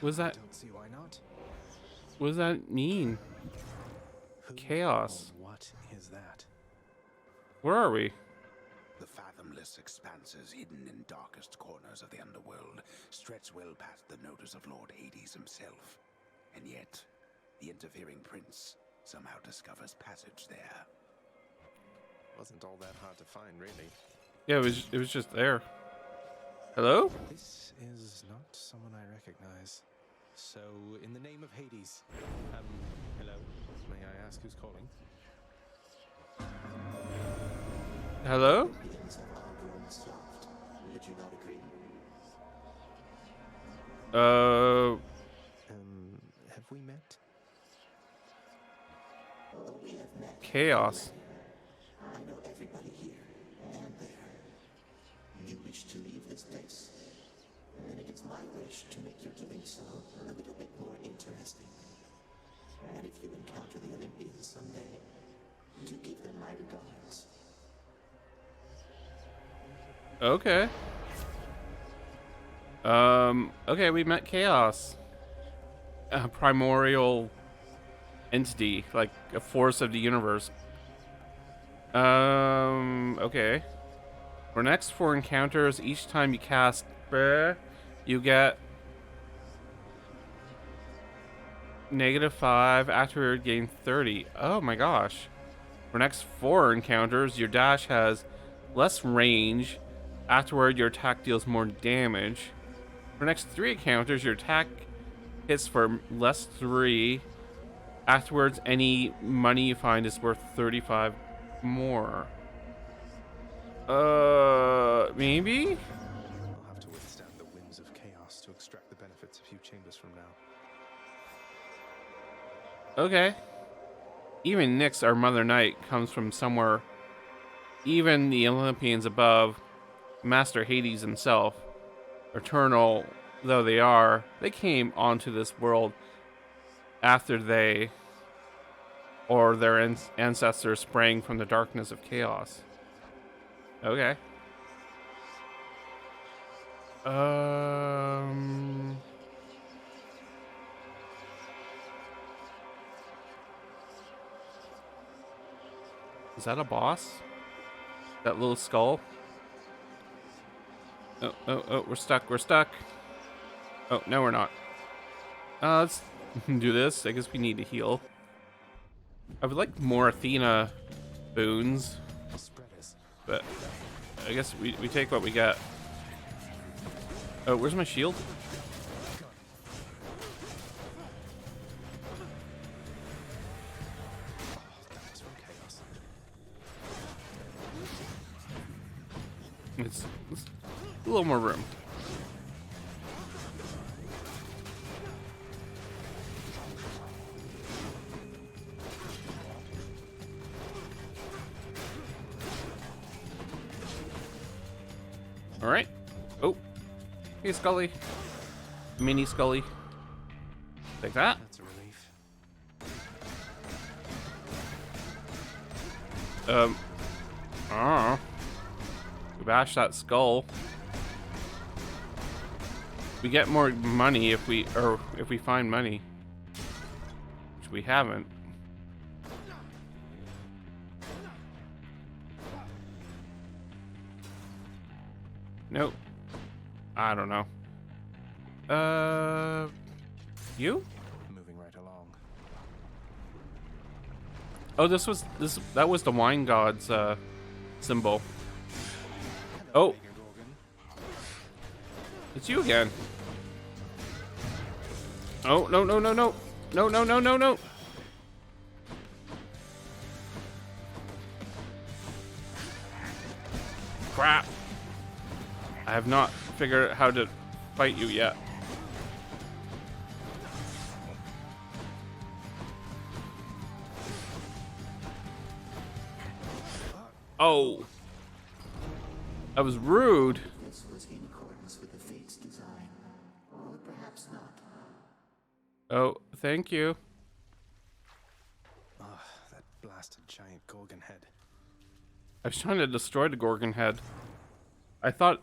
What does that? Don't see why not. What does that mean? Chaos. What is that? Where are we? The fathomless endless expanses hidden in darkest corners of the underworld stretch well past the notice of Lord Hades himself. And yet, the interfering prince somehow discovers passage there. Wasn't all that hard to find, really. Yeah, it was just there. Hello? This is not someone I recognize. So, in the name of Hades, hello. May I ask who's calling? Hello? Have we met? Chaos. I know everybody here and there. You wish to leave this place, and it is my wish to make your doing so a little bit more interesting. And if you encounter the Olympians someday, do give them my regards. Okay. Okay, we met Chaos. A primordial entity, like a force of the universe. Okay. For next 4 encounters, each time you cast, you get -5, afterward gain 30. Oh my gosh. For next 4 encounters, your dash has less range. Afterward, your attack deals more damage. For next 3 encounters, your attack hits for less 3. Afterwards, any money you find is worth 35 more. Maybe? I'll have to withstand the winds of chaos to extract the benefits a few chambers from now. Okay. Even Nyx, our Mother Knight, comes from somewhere. Even the Olympians above, Master Hades himself, eternal though they are, they came onto this world after they or their ancestors sprang from the darkness of chaos. Okay. Is that a boss? That little skull? Oh, we're stuck. Oh, no, we're not. Let's do this. I guess we need to heal. I would like more Athena boons, but I guess we take what we got. Oh, where's my shield? It's a little more room. All right. Oh, hey, Scully. Mini Scully. Take that. That's a relief. We bash that skull. We get more money if we find money, which we haven't. Nope. I don't know. You? Moving right along. Oh, that was the wine god's symbol. Oh. It's you again. Oh, no. No. Crap. I have not figured out how to fight you yet. Oh. That was rude. This was in accordance with the fate's design, or perhaps not. Oh, thank you. Ugh, that blasted giant Gorgon head. I was trying to destroy the Gorgon head. I thought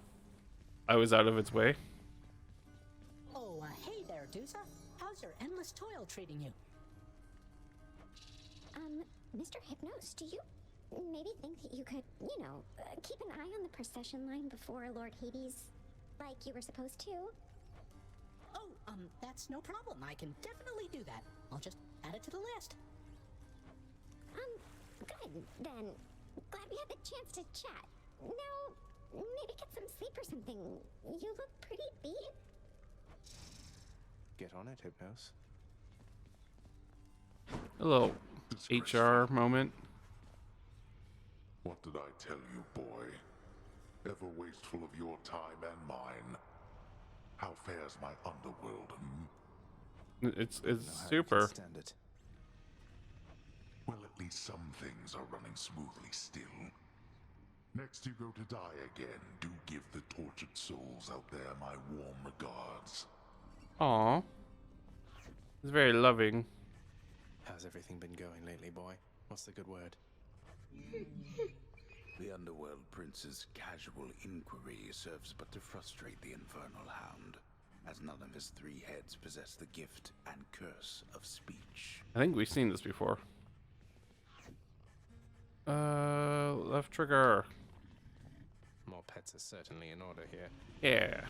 I was out of its way. Oh, hey there, Dusa. How's your endless toil treating you? Mr. Hypnos, do you maybe think that you could, now, keep an eye on the procession line before Lord Hades, like you were supposed to. Oh, that's no problem. I can definitely do that. I'll just add it to the list. Good, then. Glad we had the chance to chat. Now, maybe get some sleep or something. You look pretty beat. Get on it, Hypnos. A little HR moment. What did I tell you, boy? Ever wasteful of your time and mine. How fares my underworld, It's super. Stand it. Well, at least some things are running smoothly still. Next you go to die again, do give the tortured souls out there my warm regards. Aw. It's very loving. How's everything been going lately, boy? What's the good word? The Underworld Prince's casual inquiry serves but to frustrate the Infernal Hound, as none of his 3 heads possess the gift and curse of speech. I think we've seen this before. Left trigger. More pets are certainly in order here. Yeah.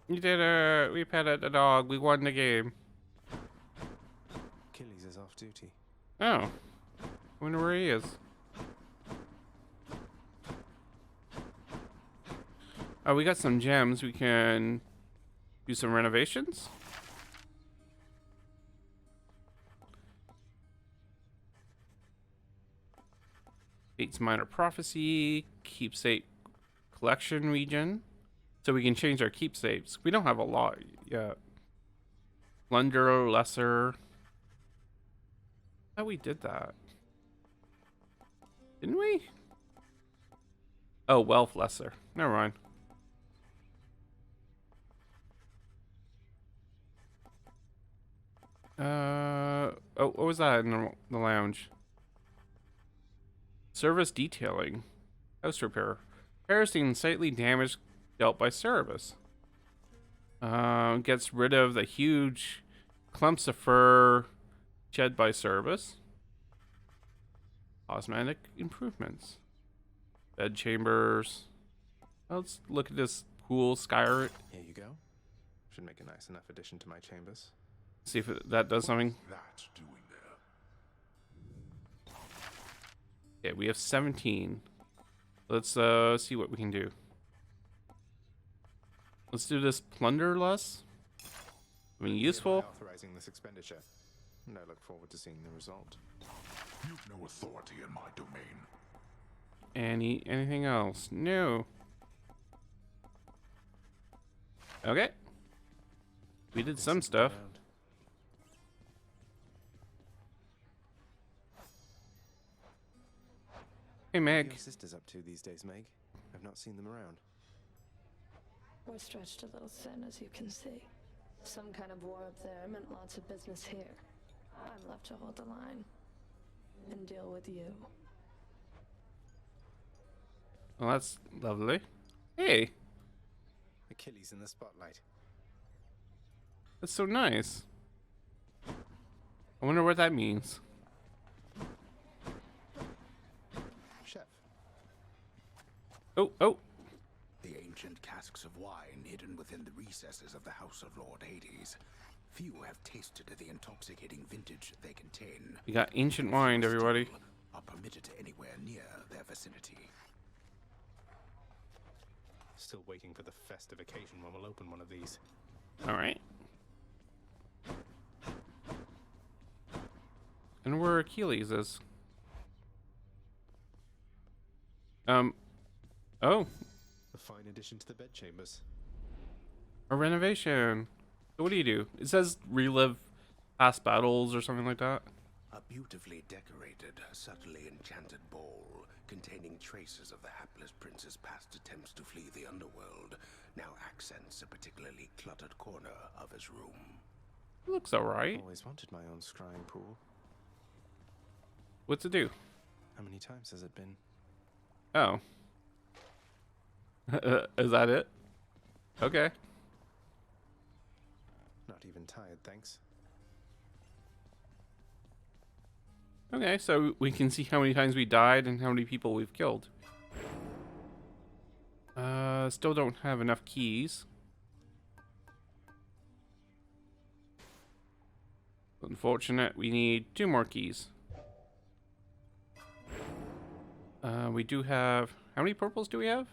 You did it. We petted the dog. We won the game. Achilles is off duty. Oh. I wonder where he is. Oh, we got some gems. We can do some renovations. Fate's Minor Prophecy, Keepsake Collection region. So we can change our keepsakes. We don't have a lot yet. Plunder Lesser. I thought we did that. Didn't we? Oh, Wealth Lesser. Never mind. Oh, what was that in the lounge? Service detailing. House repair. Repairing slightly damaged dealt by Cerebus. Gets rid of the huge clumps of fur shed by Cerebus. Cosmetic improvements. Bed chambers. Let's look at this cool Skyrit. Here you go. Should make a nice enough addition to my chambers. See if that does something. That's doing there. Yeah, we have 17. Let's see what we can do. Let's do this plunder less. I mean, useful. Authorizing this expenditure, and I look forward to seeing the result. You've no authority in my domain. Anything else? No. Okay. We did some stuff. Hey, Meg. What are your sisters up to these days, Meg? I've not seen them around. We're stretched a little thin, as you can see. Some kind of war up there meant lots of business here. I'm left to hold the line and deal with you. Well, that's lovely. Hey, Achilles in the spotlight. that's so nice. I wonder what that means. Chef. Oh. The ancient casks of wine hidden within the recesses of the House of Lord Hades. Few have tasted the intoxicating vintage they contain. We got ancient wine, everybody. Are permitted anywhere near their vicinity. Still waiting for the festive occasion when we'll open one of these. All right. And where Achilles is. Oh, A fine addition to the bedchambers. a renovation. So what do? It says relive past battles or something like that. A beautifully decorated, subtly enchanted bowl containing traces of the hapless prince's past attempts to flee the underworld now accents a particularly cluttered corner of his room. It looks alright. Always wanted my own scrying pool. What's it do? How many times has it been? Oh. Is that it? Okay. Not even tired, thanks. Okay, so we can see how many times we died and how many people we've killed. Still don't have enough keys. Unfortunate, we need 2 more keys. We do have... How many purples do we have?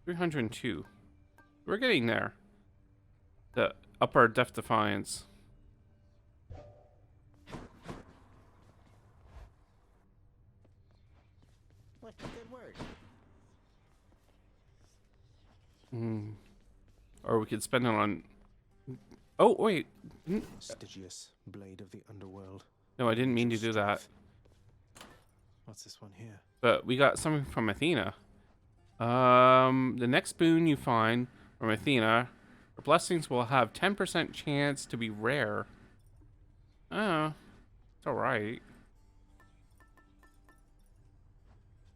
302. We're getting there. The upper Death Defiance. What's the good word? Or we could spend it on... Oh, wait. Prestigious blade of the underworld. No, I didn't mean to do that. What's this one here? But we got something from Athena. The next boon you find from Athena, your blessings will have 10% chance to be rare. Oh, it's alright.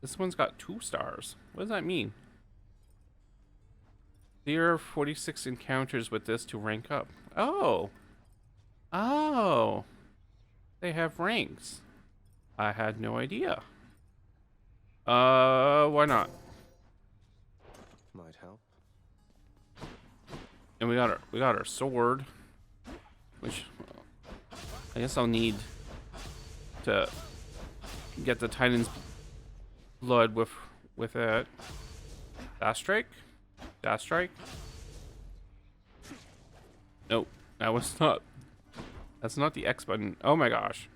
This one's got 2 stars. What does that mean? There are 46 encounters with this to rank up. Oh. Oh. They have ranks. I had no idea. Why not? Might help. And we got our sword, which I guess I'll need to get the Titan's blood with it. Dash strike? Dash strike? Nope, that was not. That's not the X button. Oh my gosh.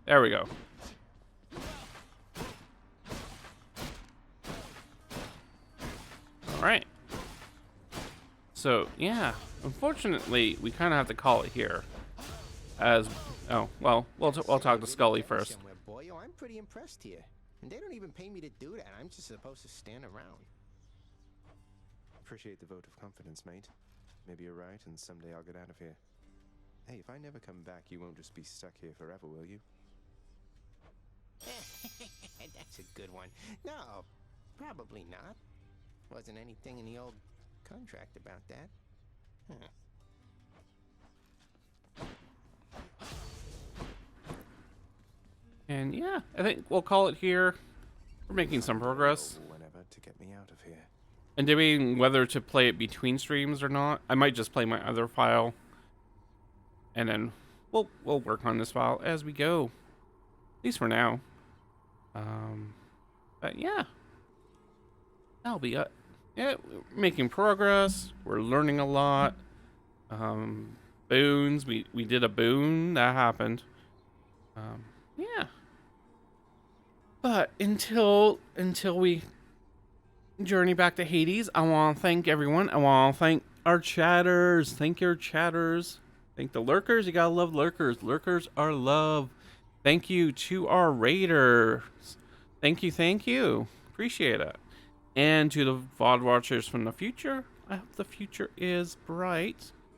There we go. All right. So yeah, unfortunately, we kind of have to call it here. As oh well, we'll talk to Scully first. Boy, yo, I'm pretty impressed here. And they don't even pay me to do that. I'm just supposed to stand around. Appreciate the vote of confidence, mate. Maybe you're right, and someday I'll get out of here. Hey, if I never come back, you won't just be stuck here forever, will you? That's a good one. No, probably not. Wasn't anything in the old contract about that. Huh. And yeah, I think we'll call it here. We're making some progress. Whenever to get me out of here. And debating whether to play it between streams or not. I might just play my other file, and then we'll work on this file as we go. At least for now. But yeah, that'll be it. Yeah, we're making progress. We're learning a lot. Boons. We did a boon that happened. Yeah. But until we journey back to Hades, I want to thank everyone. I want to thank our chatters. Thank your chatters. Thank the lurkers. You gotta love lurkers. Lurkers are love. Thank you to our raiders. Thank you. Appreciate it. And to the VOD watchers from the future, I hope the future is bright.